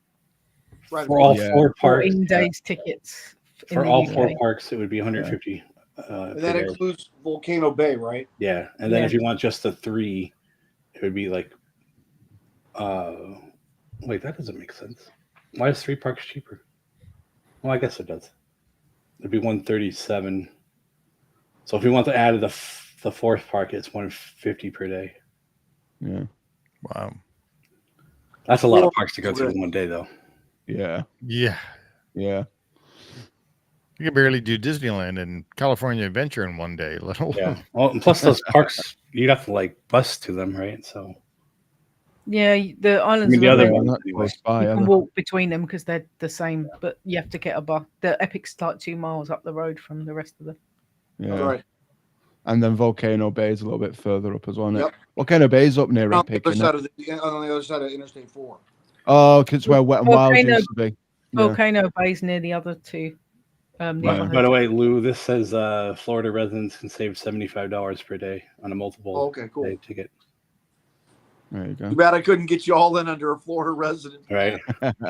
Right. For all Yeah. 4 parks, 14 days tickets. in for the all UK. 4 parks, it would be 150. And per that day. includes Volcano Bay, right? Yeah, and then Yeah. if you want just the 3, it would be like, wait, that doesn't make sense. Why is 3 parks cheaper? Well, I guess it does. It'd be 137. So if you want to add the 4th park, it's 150 per day. Yeah. Wow. That's a lot of parks to go through in one day, though. Yeah. Yeah. Yeah. You can barely do Disneyland and California Adventure in one day, let alone. Yeah. Well, and plus those parks, you'd have to like bus to them, right? So Yeah, the islands the are other amazing. one not anyway. close by, You are can they? walk between them because they're the same, but you have to get a bus. The Epic's like 2 miles up the road from the rest of them. Yeah. Right. And then Volcano Bay is a little bit further up as well. Isn't Yep. it? Volcano Bay is up near On the Epic, other isn't side it? on the other side of Interstate 4. Oh, because where Wet and Wild Volcano- used to be. Yeah. Volcano Bay's near the other two. By neighborhoods. the way, Lou, this says Florida residents can save $75 per day on a multiple Okay, cool. day ticket. There you go. Too bad I couldn't get you all in under a Florida resident. Right.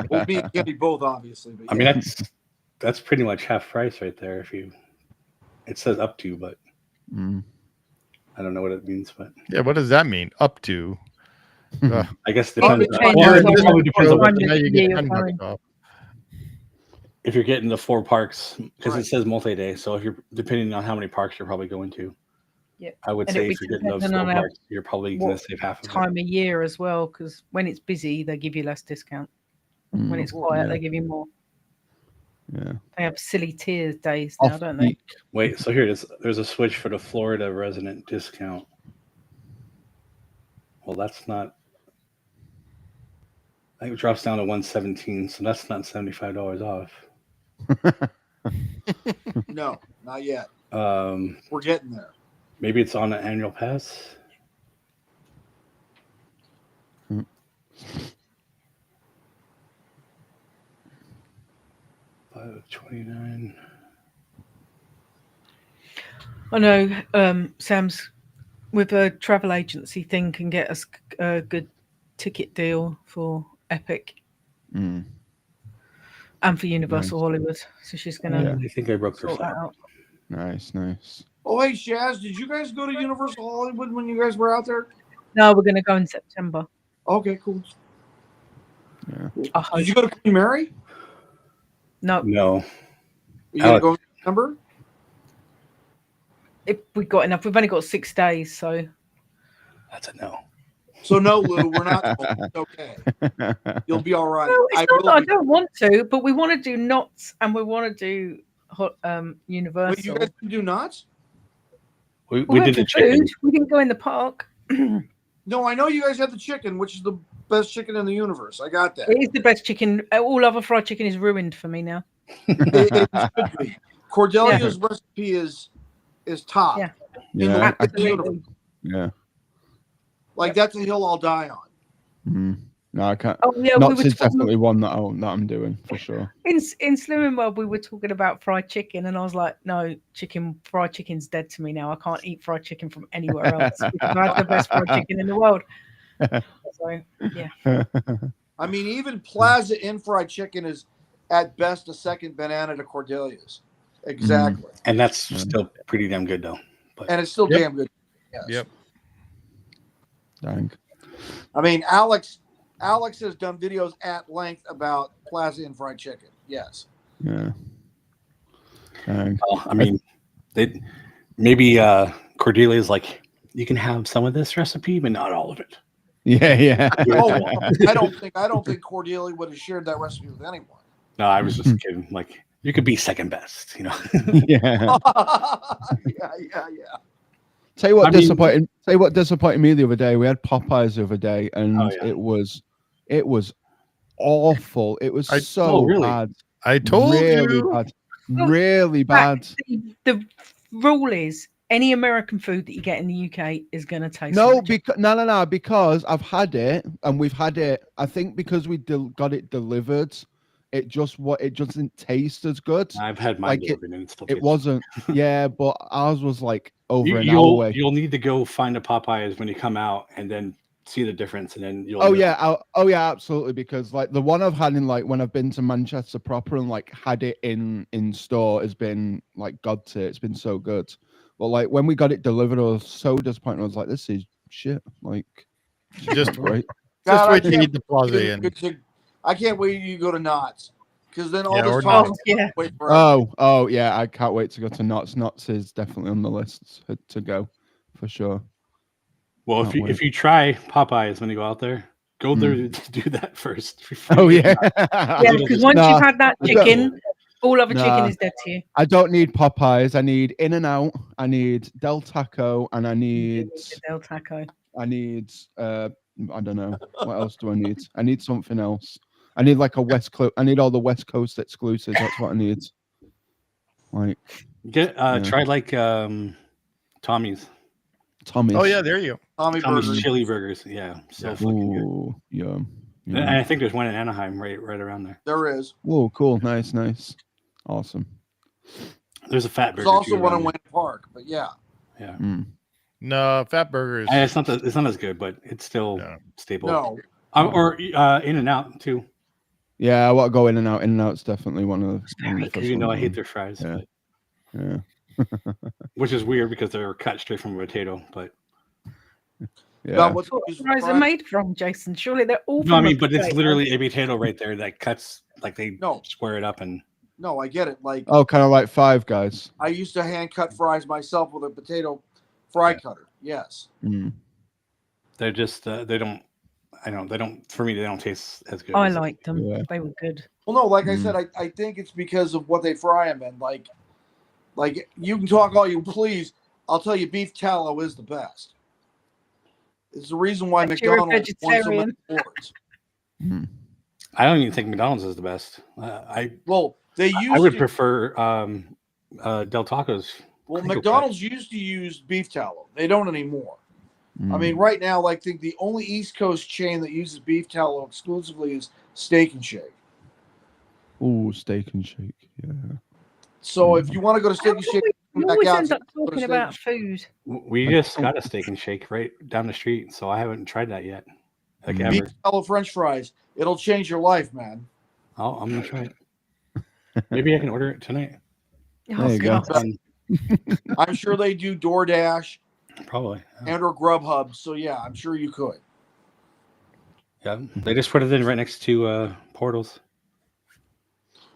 Well, me and Kenny both, obviously. But I mean, that's pretty much half price right there. It says up to, but I don't know what it means. But Yeah, what does that mean? Up to? I guess it Probably depends. depends Well, on it what probably depends on what Now you Yeah, get you're $10 fine. off. if you're getting the 4 parks, because Right. it says multi-day. So if you're depending on how many parks you're probably going to, Yeah. I would And say it'd if be you're getting those 4 dependent on parks, you're probably going to save half of it. Time of year as well, because when it's busy, they give you less discount. When it's quiet, they give you more. Yeah. They have silly tiers days now, don't they? Wait, so here it is. There's a switch for the Florida resident discount. Well, that's not. I think it drops down to 117, so that's not $75 off. no, not yet. We're getting there. Maybe it's on an annual pass. $5.29. I know Sam's with a travel agency thing can get us a good ticket deal for Epic and for Universal Hollywood. So she's gonna. I think I broke her sort that out. Nice. Oh, hey, Shaz, did you guys go to Universal Hollywood when you guys were out there? No, we're gonna go in September. Okay, cool. Yeah. Did you go to Queen Mary? No. No. Are you gonna go in September? If we got enough, we've only got 6 days, so that's a no. So no, Lou, we're not. It's okay. You'll be all right. No, it's not that I don't want to, but we want to do Knott's and we want to do Universal. Wait, you guys can do Knott's? We went did for the chicken. food. We didn't go in the park. No, I know you guys had the chicken, which is the best chicken in the universe. I got that. It is the best chicken. All other fried chicken is ruined for me now. It should be. Cordelia's recipe is top. Yeah. In the Absolutely. universe. Yeah. Like that's a hill I'll die on. No, I can't. Oh, yeah, Knott's we were is definitely one that I'm doing for sure. In Slimming World, we were talking about fried chicken, and I was like, "No, fried chicken's dead to me now. I can't eat fried chicken from anywhere else because I have the best fried chicken in the world." So, yeah. I mean, even Plaza Inn fried chicken is at best a second banana to Cordelia's. Exactly. And that's still pretty damn good, though. But And it's still damn good. Yes. Yep. Dang. I mean, Alex has done videos at length about Plaza Inn fried chicken. Yes. Yeah. Dang. Well, I mean, maybe Cordelia's like, you can have some of this recipe, but not all of it. Yeah. Oh, I don't think Cordelia would have shared that recipe with anyone. No, I was just kidding. Like, you could be second best, you know. Yeah. yeah. Tell you what disappointed me the other day. We had Popeyes the other day, and it was awful. It was really? bad. I told really you. bad. Really bad. The rule is any American food that you get in the UK is going to taste. No, like chicken. because I've had it, and we've had it. I think because we got it delivered, it doesn't taste as good. I've had mine delivered, and it wasn't. Yeah, but ours was like over an hour you'll away. You'll need to go find a Popeyes when you come out, and then see the difference, and then you'll. Oh yeah, absolutely. Because like the one I've had in like when I've been to Manchester proper and like had it in store has been like God tier. It's been so good. But like when we got it delivered, I was so disappointed. I was like, this is shit. Like Just right. Just wait till you eat the Plaza Inn. I can't wait till you go to Knott's because then all Yeah, this or talk. Knott's. Oh yeah, I can't wait to go to Knott's. Knott's is definitely on the list to go for sure. Well, if you try Popeyes when you go out there, go there to do that first. Oh yeah, Yeah, because once you've had that chicken, All other chicken Nah. is dead to you. I don't need Popeyes. I need In-N-Out. I need Del Taco, and I need Del Taco. I need I don't know what else do I need. I need something else. I need like a West Coast. I need all the West Coast exclusives. That's what I need. Like try like Tommy's. Tommy's. Oh yeah, there you go. Tommy's Burgers. Chili burgers. Yeah, so fucking good. Yum. And I think there's one in Anaheim right around there. There is. Whoa, cool, nice. Awesome. There's a fat burger. There's also one in around Wayne Park, but yeah. there. Yeah. Mm. No, Fat Burger is. It's not as good, but it's still stable. No. Or In-N-Out too. Yeah, I want to go In-N-Out. In-N-Out's definitely one of the Because first I ones. hate their fries. Yeah. But, Yeah. which is weird because they're cut straight from a potato. But yeah. What fries are made from, Jason? Surely they're all. No, I mean, but it's literally a potato right there that cuts like they square it up and. No, I get it. Like kind of like Five Guys. I used to hand cut fries myself with a potato fry cutter. Yes. Mm. They're just they don't. I don't. They don't. For me, they don't taste as good. I liked them. Yeah. They were good. Well, no, like I said, I think it's because of what they fry them in. Like you can talk all you please. I'll tell you, beef tallow is the best. It's the reason why McDonald's won so many awards. I don't even think McDonald's is the best. They used. I would prefer Del Taco's. Well, McDonald's used to use beef tallow. They don't anymore. I mean, right now, I think the only East Coast chain that uses beef tallow exclusively is Steak and Shake. Oh, Steak and Shake, yeah. So if you want to go to Steak and Shake, you always end up talking about food. We just got a Steak and Shake right down the street, so I haven't tried that yet. Like ever. Beef tallow French fries. It'll change your life, man. I'm gonna try it. Maybe I can order it tonight. There you go. I'm sure they do DoorDash. Probably. And or Grubhub. So yeah, I'm sure you could. Yeah, they just put it in right next to Portals.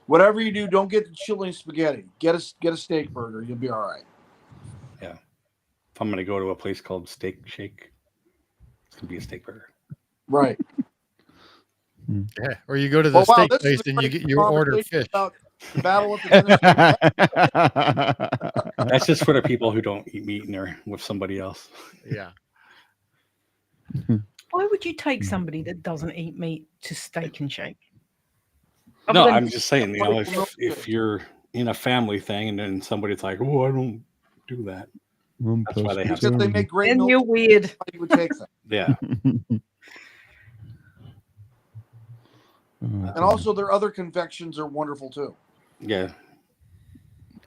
Whatever you do, don't get the chili and spaghetti. Get a steak burger. You'll be all right. Yeah. If I'm gonna go to a place called Steak Shake, it's gonna be a steak burger. Right. Yeah. Or you go to the steak place and you get your order fish. Battle of the That's just for the people who don't eat meat and are with somebody else. Yeah. Why would you take somebody that doesn't eat meat to Steak and Shake? No, I'm just saying, you know, if you're in a family thing and then somebody's like, "Oh, I don't do that," that's why they have. Because they make great. And you're weird. You would take them. Yeah. And also, their other confections are wonderful too. Yeah.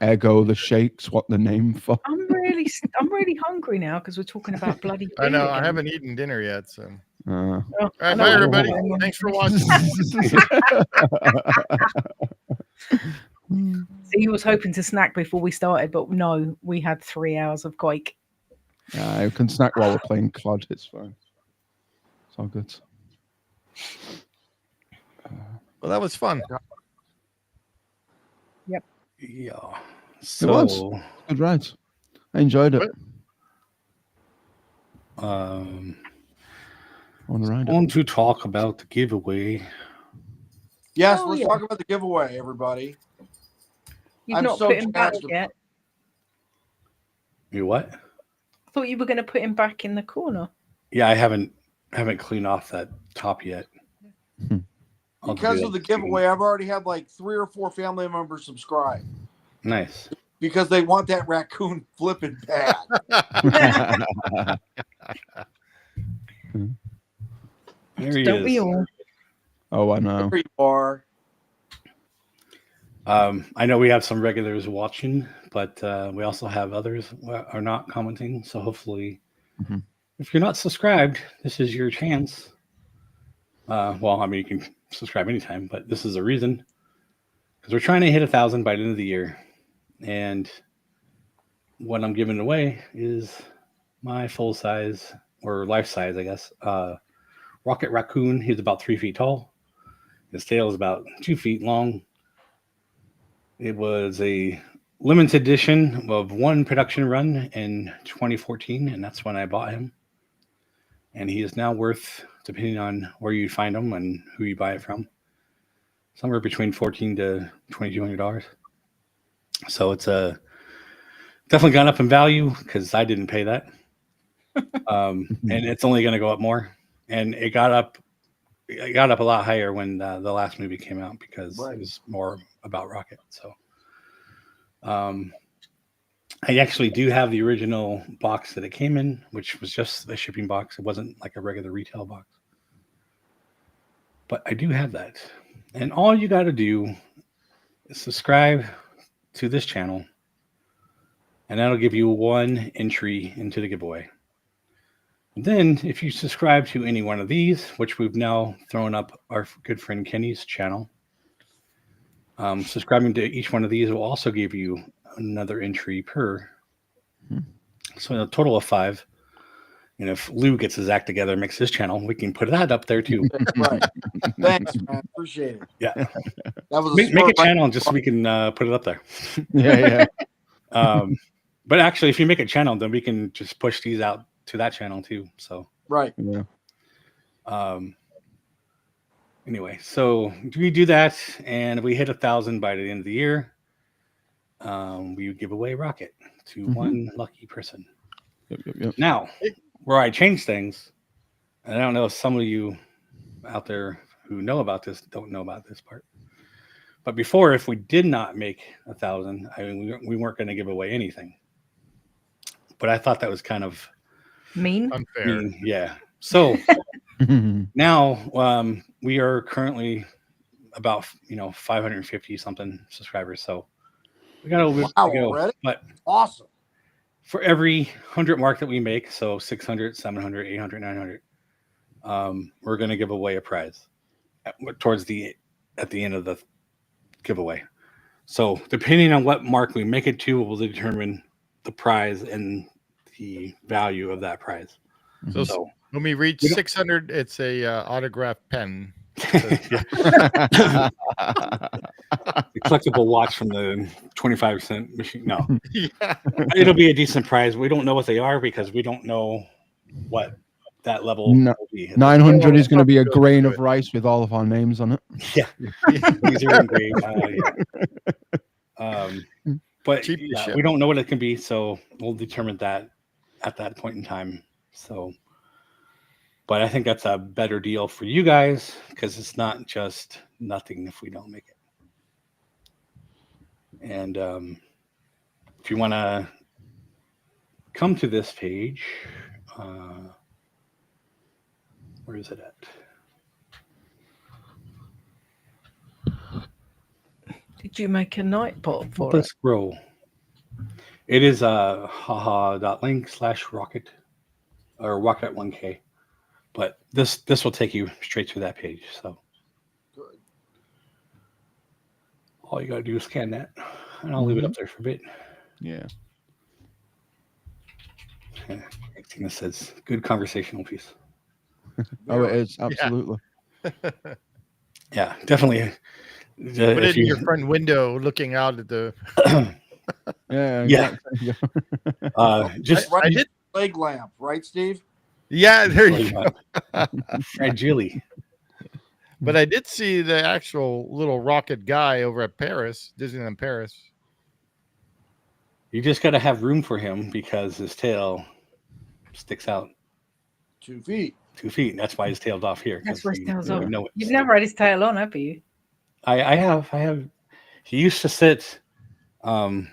Ergo the shakes. What the name for? I'm really hungry now because we're talking about bloody. I know. Again. I haven't eaten dinner yet, so. Oh, all right, bye everybody. Thanks for watching. So he was hoping to snack before we started, but no, we had 3 hours of quake. I can snack while we're playing COD. It's fine. It's all good. Well, that was fun. Yep. Yeah. It was good ride. I enjoyed it. On to talk about the giveaway. Yes, let's talk about the giveaway, everybody. You've not put him back yet. You what? I thought you were going to put him back in the corner. Yeah, I haven't cleaned off that top yet. Because of the giveaway, I've already had like 3 or 4 family members subscribe. Nice. Because they want that raccoon flipping bad. There he Don't is. we all? Oh, I know. There you are. I know we have some regulars watching, but we also have others who are not commenting. So hopefully, if you're not subscribed, this is your chance. Well, I mean, you can subscribe anytime, but this is a reason because we're trying to hit 1,000 by the end of the year. And what I'm giving away is my full size or life size, I guess, Rocket Raccoon. He's about 3 feet tall. His tail is about 2 feet long. It was a limited edition of one production run in 2014, and that's when I bought him. And he is now worth, depending on where you find him and who you buy it from, somewhere between $1,400 to $2,200. So it's definitely gone up in value because I didn't pay that, and it's only going to go up more. And it got up a lot higher when the last movie came out because it was more about Rocket. So, I actually do have the original box that it came in, which was just a shipping box. It wasn't like a regular retail box. But I do have that. And all you got to do is subscribe to this channel, and that'll give you one entry into the giveaway. And then, if you subscribe to any one of these, which we've now thrown up our good friend Kenny's channel, subscribing to each one of these will also give you another entry per. So a total of 5. And if Lou gets his act together and makes his channel, we can put that up there too. Right. Thanks, man. Appreciate it. Yeah. That was make a channel and just so we can put it up there. Yeah. But actually, if you make a channel, then we can just push these out to that channel too. So right. Yeah. Anyway, so we do that, and if we hit 1,000 by the end of the year, we would give away Rocket to one lucky person. Yep. Now, where I change things, and I don't know if some of you out there who know about this don't know about this part. But before, if we did not make 1,000, I mean, we weren't going to give away anything. But I thought that was kind of mean, unfair. Yeah. So now we are currently about 550 something subscribers. So we got a little bit to go. Already? But awesome. For every 100 mark that we make, so 600, 700, 800, 900, we're going to give away a prize at the end of the giveaway. So depending on what mark we make it to, will determine the prize and the value of that prize. So when we reach 600, it's a autographed pen. The collectible watch from the 25-cent machine. No, it'll be a decent prize. We don't know what they are because we don't know what that level will be. 900 is going to be a grain of rice with all of our names on it. Yeah, these are engraved. But we don't know what it can be, so we'll determine that at that point in time. So. But I think that's a better deal for you guys because it's not just nothing if we don't make it. And if you want to come to this page, where is it at? Did you make a night bot for it? Scroll. It is haha.link/rocket or rocket 1K. But this will take you straight to that page. So good. All you gotta do is scan that, and I'll leave it up there for a bit. Yeah. Tina says, "Good conversational piece." Oh, it is absolutely. Yeah, definitely. Put it in your front window, looking out at the. Yeah. I did leg lamp, right, Steve? Yeah, there you go. Fragile. But I did see the actual little rocket guy over at Paris, Disneyland Paris. You just got to have room for him because his tail sticks out 2 feet. 2 feet. That's why his tail's off here. That's why his tail's off. No, you've never had his tail on, have you? I have. He used to sit. You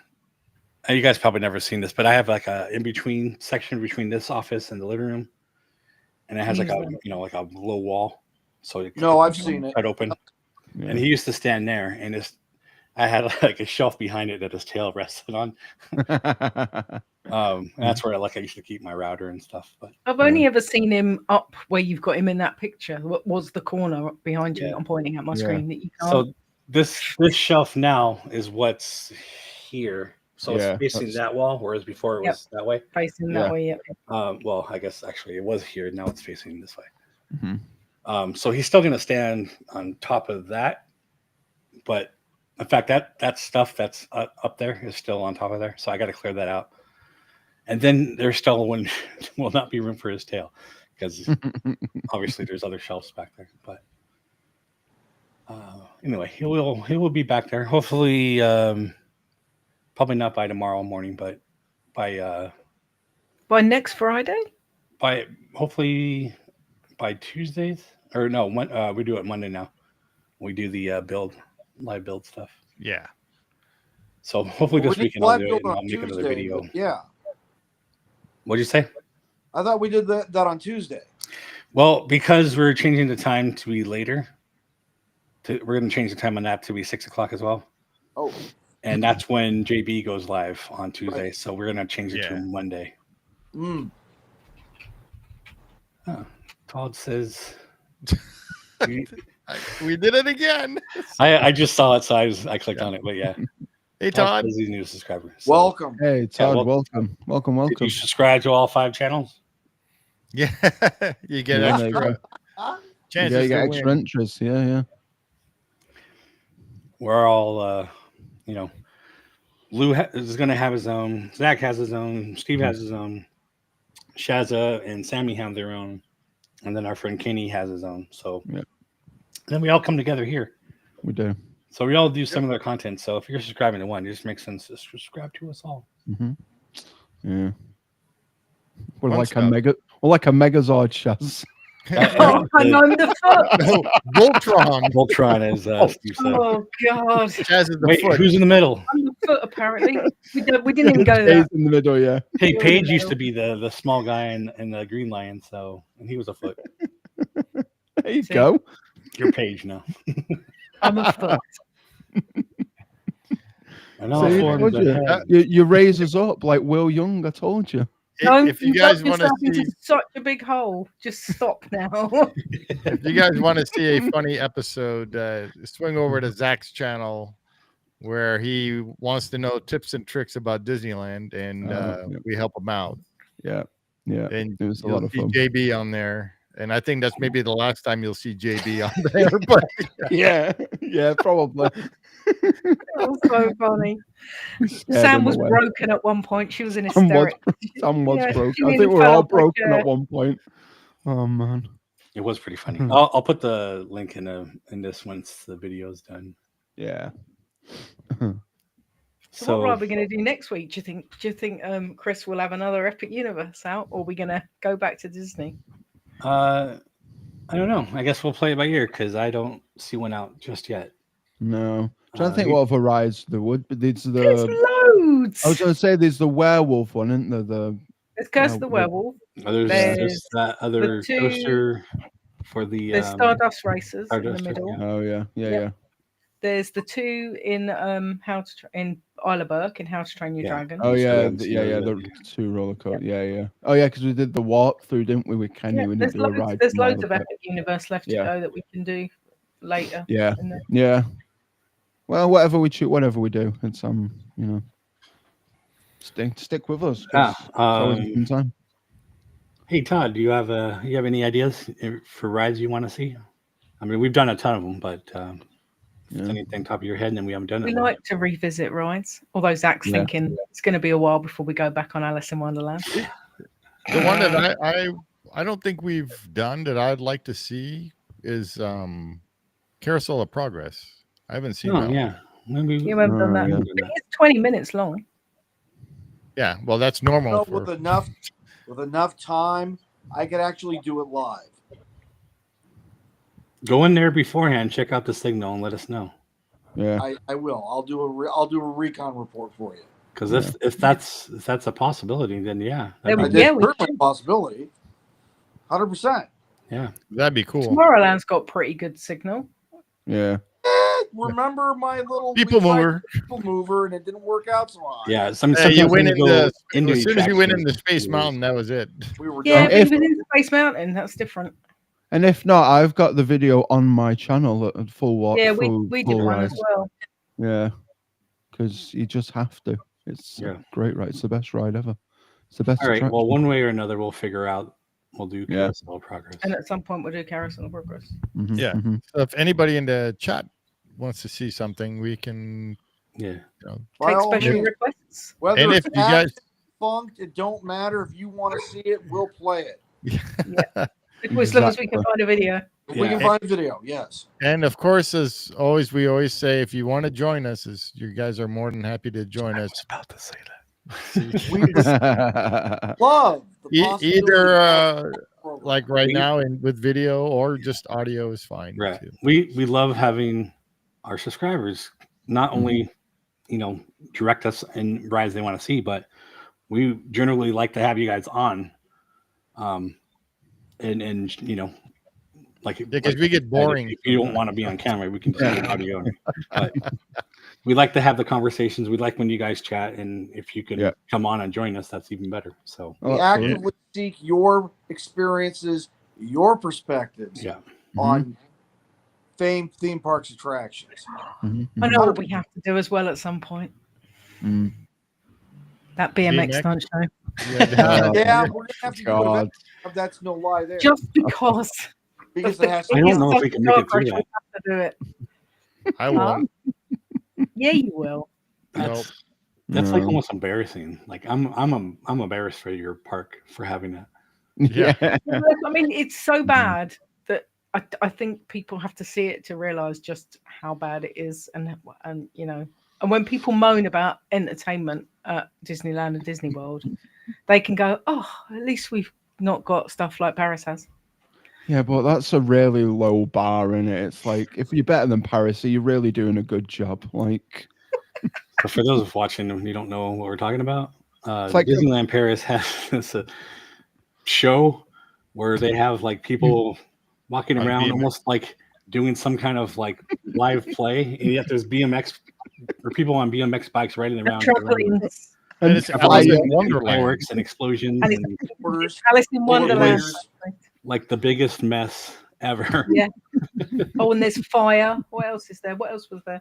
guys probably never seen this, but I have like a in between section between this office and the living room. And it has like a a low wall, so I've seen it cut open. Yeah. And he used to stand there, and I had like a shelf behind it that his tail rested on. And that's where I used to keep my router and stuff. But I've only ever seen him up where you've got him in that picture. What was the corner behind you? Yeah. I'm pointing at my screen that you can't. So this shelf now is what's here. So it's facing that wall, whereas before it was that way. Facing that way, well, I guess actually it was here. Now it's facing this way. Mm-hmm. So he's still going to stand on top of that. But in fact, that stuff that's up there is still on top of there. So I got to clear that out. And then there still will not be room for his tail because obviously there's other shelves back there. But Anyway, he will be back there. Hopefully, probably not by tomorrow morning, but by next Friday. Hopefully by Tuesdays, or no, we do it Monday now. We do the live build stuff. Yeah. So hopefully this weekend I'll do it and I'll make another video. Yeah. What'd you say? I thought we did that on Tuesday. Well, because we're changing the time to be later, we're going to change the time on that to be 6 o'clock as well. Oh. And that's when JB goes live on Tuesday. Right. So we're going to change it to Monday. Todd says we did it again. I just saw it, so I clicked on it. But yeah. Hey Todd, he's a new subscriber. So. Welcome. Hey Todd, welcome. Did you subscribe to all 5 channels? Yeah, you get extra chances. You get extra entries. Yeah. We're all, Lou is going to have his own. Zach has his own. Steve has his own. Shazza and Sammy have their own, and then our friend Kenny has his own. So then we all come together here. We do. So we all do similar content. So if you're subscribing to one, it just makes sense to subscribe to us all. Mm-hmm. Yeah. We're like a Megazord, Shaz. I'm on the foot. Voltron. Voltron is Steve said. Oh God! Shaz is the Wait, foot. who's in the middle? I'm the foot. Apparently, we didn't even go to that. In the middle, yeah. Hey, Paige used to be the small guy in the Green Lion, and he was a foot. There you go. You're Paige now. I'm a foot. I know. You raise us up like Will Young. I told you. If you guys want to see such a big hole, just stop now. If you guys want to see a funny episode, swing over to Zach's channel where he wants to know tips and tricks about Disneyland, and we help him out. Yeah. And it was a lot of fun. JB on there. And I think that's maybe the last time you'll see JB on there. But yeah, probably. That was so funny. Sam was broken at one point. She was in hysterics. Sam was broken. I think we're all broken at one point. Oh man, it was pretty funny. I'll put the link in this once the video's done. Yeah. So what are we going to do next week? Do you think Chris will have another Epic Universe out, or are we going to go back to Disney? I don't know. I guess we'll play it by ear because I don't see one out just yet. No. I'm trying to think what other rides there would, but there's loads. I was going to say there's the werewolf one, isn't there? There's Curse of the Werewolf. There's that other coaster for the there's Stardust Racers in the middle. Oh yeah. There's the 2 in in Isle of Burke in How to Train Your Dragon. Oh yeah, the 2 roller coaster. Yeah. Oh yeah, because we did the walkthrough, didn't we? With Kenny, we didn't do a ride. There's loads of Epic Universe left to go that we can do later. Yeah. Well, whatever we do, it's stick with us. Time. Hey Todd, do you have any ideas for rides you want to see? I mean, we've done a ton of them, but anything top of your head, and then we haven't done it. We like to revisit rides, although Zach's thinking it's going to be a while before we go back on Alice in Wonderland. The one that I don't think we've done that I'd like to see is Carousel of Progress. I haven't seen that. Yeah. You haven't done that. It's 20 minutes long. Yeah, well, that's normal. With enough time, I could actually do it live. Go in there beforehand, check out the signal, and let us know. Yeah, I will. I'll do a recon report for you. Because if that's a possibility, then that'd be a possibility. 100%. Yeah, that'd be cool. Tomorrowland's got pretty good signal. Yeah. Remember my little people mover, and it didn't work out so hard. Yeah, as soon as you went into Space Mountain, that was it. We were done. But even in Space Mountain, that's different. And if not, I've got the video on my channel at full walk. Yeah, we did one as well. Yeah, because you just have to. It's a great ride. It's the best ride ever. It's the best. All right. Well, one way or another, we'll figure out. We'll do Carousel of Progress. And at some point, we'll do Carousel of Progress. Mm-hmm, yeah. Mm-hmm. So if anybody in the chat wants to see something, we can. Take special requests. Whether it's funked, it don't matter. If you want to see it, we'll play it. As long as we can find a video. We can find video, yes. And of course, as always, we always say, if you want to join us, you guys are more than happy to join us. I was about to say that. We just love the either like right now and with video, or just audio is fine. Right. Too. We love having our subscribers not only direct us in rides they want to see, but we generally like to have you guys on. And because we get boring. If you don't want to be on camera, we can see your audio. But we like to have the conversations. We like when you guys chat, and if you can come on and join us, that's even better. So we actively seek your experiences, your perspectives on theme parks attractions. I know what we have to do as well at some point. That BMX stunt show. Yeah, we're gonna have to do that. That's no lie there. Just because. Because it has to I don't know if we can make it through that. We have to do it. I won't. Yeah, you will. That's like almost embarrassing. Like I'm embarrassed for your park for having that. Yeah. I mean, it's so bad that I think people have to see it to realize just how bad it is, and when people moan about entertainment at Disneyland and Disney World, they can go, "Oh, at least we've not got stuff like Paris has." Yeah, but that's a really low bar, in it. It's like, if you're better than Paris, are you really doing a good job? Like, so for those watching and you don't know what we're talking about, like Disneyland Paris has this show where they have like people walking around almost like doing some kind of like live play, and yet there's BMX or people on BMX bikes riding around. And it's Alice in Wonderland. Fireworks and explosions. And it's Alice in Wonderland. Like the biggest mess ever. Yeah. Oh, and there's fire. What else is there? What else was there?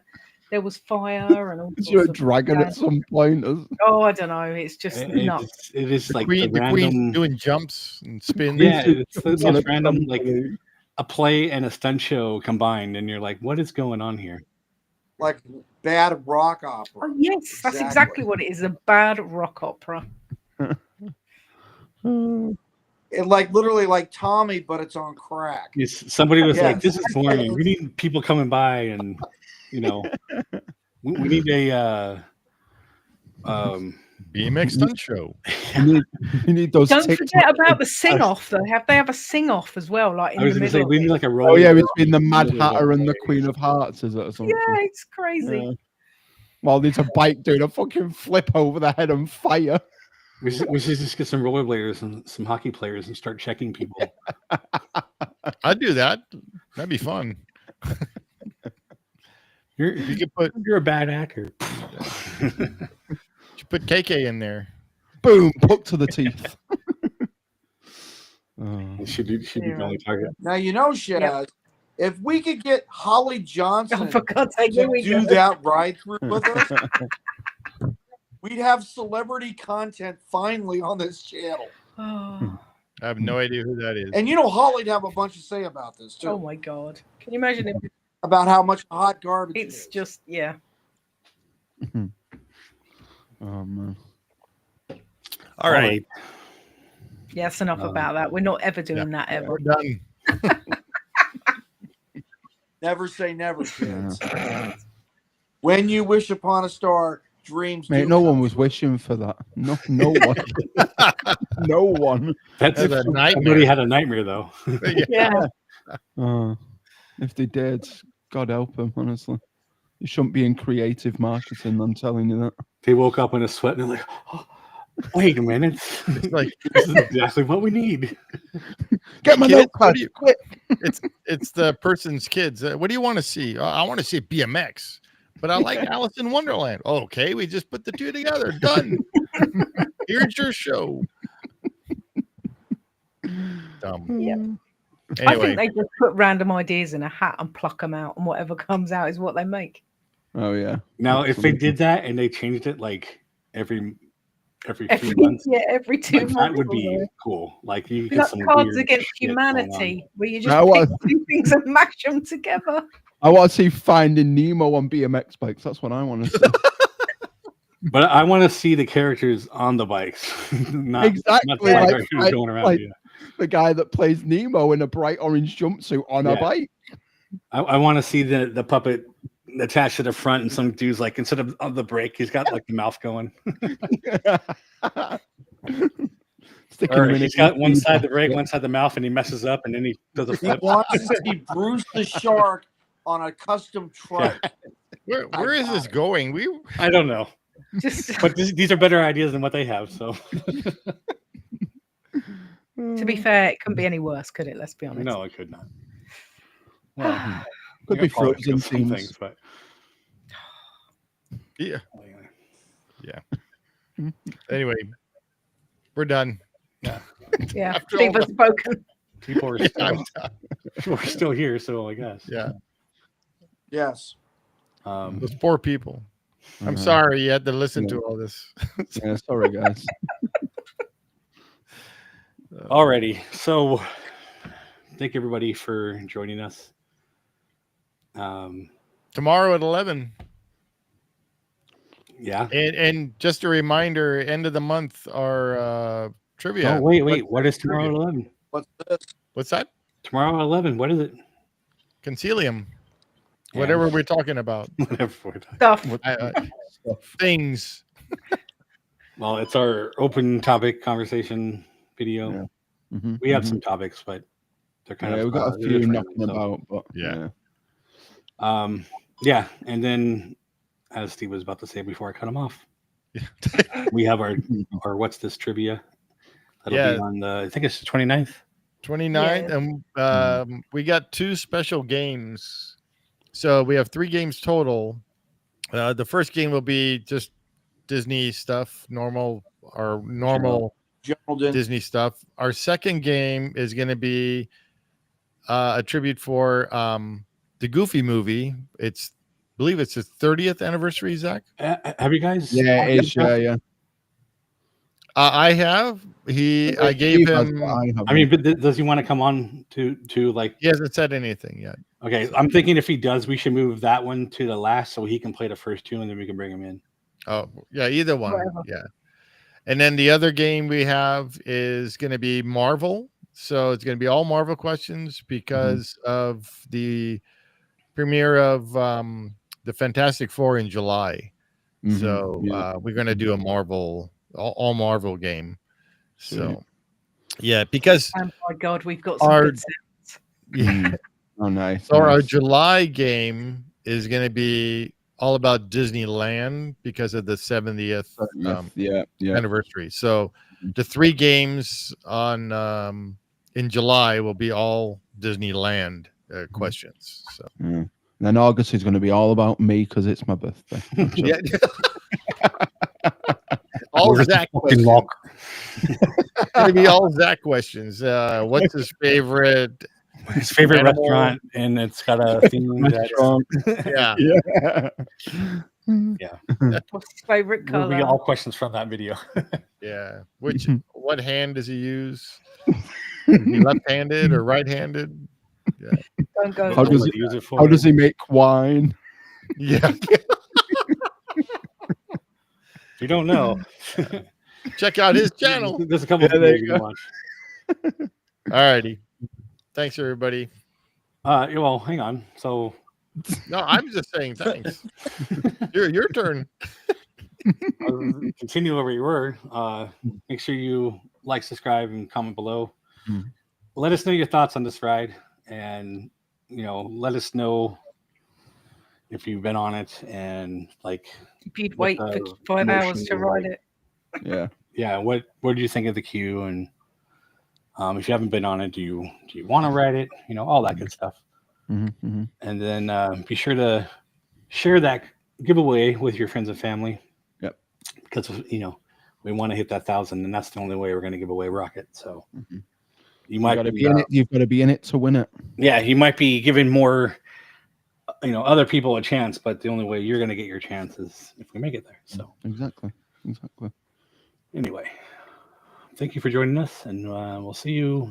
There was fire and all. Is there a dragon at some point? Oh, I don't know. It's just nuts. It is like the random queen doing jumps and spins. Yeah, it's most random, like a play and a stunt show combined, and you're like, what is going on here? Like bad rock opera. Oh, yes, that's exactly what it is. A bad rock opera. It like literally like Tommy, but it's on crack. Somebody was like, "This is boring. We need people coming by, and we need a BMX stunt show. You need those. Don't forget about the sing off. Though, they have a sing off as well, like in the middle. We need like a roll. Oh yeah, between the Mad Hatter and the Queen of Hearts, is it or something? Yeah, it's crazy. Well, there's a bike doing a fucking flip over the head and fire. We should just get some rollerbladers and some hockey players and start checking people. I'd do that. That'd be fun. You're a bad actor. You put KK in there. Boom! Hook to the teeth. Should be the only target. Now Shaz. If we could get Holly Johnson for God's sake, to do that ride through with us, we'd have celebrity content finally on this channel. Oh. I have no idea who that is. And Holly'd have a bunch to say about this too. Oh my God! Can you imagine it? About how much hot garbage it's just Oh man. All right. Yeah, that's enough about that. We're not ever doing that ever. We're done. Never say never, kids. When you wish upon a star, dreams. Mate, no one was wishing for that. No one. No one. That's a nightmare. Somebody had a nightmare though. Yeah. If they did, God help them. Honestly, you shouldn't be in creative marketing. I'm telling you that. They woke up in a sweat and they're like, oh, "Wait a minute! It's like this is exactly what we need." Get my notepad. Quick. It's the person's kids. What do you want to see? I want to see BMX, but I like Alice in Wonderland. Okay, we just put the two together. Done. Here's your show. Dumb. Yeah. Anyway. I think they just put random ideas in a hat and pluck them out, and whatever comes out is what they make. Oh yeah. Now, if they did that and they changed it like every 2 months, every 2 months, that would be cool. Like you get some Cards Against Humanity, where you just pick two things and mash them together. I want to see Finding Nemo on BMX bikes. That's what I want to see. But I want to see the characters on the bikes, not exactly not the characters going around. the guy that plays Nemo in a bright orange jumpsuit on a bike. I want to see the puppet attached to the front, and some dude's like, instead of the brake, he's got like the mouth going. Or he's got one side the brake, one side the mouth, and he messes up, and then he does a flip. He wants to see Bruce the Shark on a custom truck. Yeah. Where is this going? I don't know. But these are better ideas than what they have. So, to be fair, it couldn't be any worse, could it? Let's be honest. No, it could not. Well, could be Frozen things, but yeah. Anyway, we're done. Yeah. Yeah. People have spoken. People are still here, so I guess. Yeah. Yes. Those poor people. I'm sorry you had to listen to all this. Yeah, sorry, guys. Alrighty. So thank everybody for joining us. Tomorrow at 11. Yeah. And just a reminder, end of the month, our trivia. Oh, wait. What is tomorrow at 11? What's this? What's that? Tomorrow at 11. What is it? Concilium. Whatever we're talking about. Whatever we're talking Stuff. Things. Well, it's our open topic conversation video. Yeah. Mm-hmm, we have some topics, but they're kind of we've got a few knocking about, but yeah. Yeah, and then as Steve was about to say before I cut him off, we have our What's This trivia. That'll be on the, I think it's the 29th. 29th, and we got 2 special games. So we have 3 games total. The first game will be just Disney stuff, normal general Disney stuff. Our second game is going to be a tribute for the Goofy movie. I believe it's the 30th anniversary, Zach. Have you guys? Yeah, it is. Yeah. I have. I gave him. I mean, but does he want to come on to like? He hasn't said anything yet. Okay, I'm thinking if he does, we should move that one to the last so he can play the first 2, and then we can bring him in. Oh yeah, either one. Whatever. Yeah. And then the other game we have is going to be Marvel. So it's going to be all Marvel questions because of the premiere of the Fantastic Four in July. So we're going to do a Marvel, all Marvel game. So yeah, because oh my God, we've got some good sounds. Yeah. Oh, nice. So our July game is going to be all about Disneyland because of the 70th anniversary. So the 3 games on in July will be all Disneyland questions. So then August is going to be all about me because it's my birthday. yeah. All Zach questions. It's going to be all Zach questions. What's his favorite? His favorite restaurant, and it's got a theme restaurant. What's his favorite color? Will be all questions from that video. Yeah. What hand does he use? Is he left-handed or right-handed? Yeah. Don't go. How does he make wine? Yeah. If you don't know, check out his channel. There's a couple of videos you can watch. All righty. Thanks, everybody. Well, hang on. So, no, I'm just saying thanks. Your turn. Continue where you were. Make sure you like, subscribe, and comment below. Let us know your thoughts on this ride, and let us know if you've been on it and like. If you'd wait for 5 hours to ride it. Yeah. What do you think of the queue? And if you haven't been on it, do you want to ride it? All that good stuff. And then be sure to share that giveaway with your friends and family. Yep. Because we want to hit that 1,000, and that's the only way we're going to give away a rocket. So you might be in it. You've got to be in it to win it. Yeah, you might be giving more, other people a chance, but the only way you're going to get your chance is if we make it there. So exactly. Anyway, thank you for joining us, and we'll see you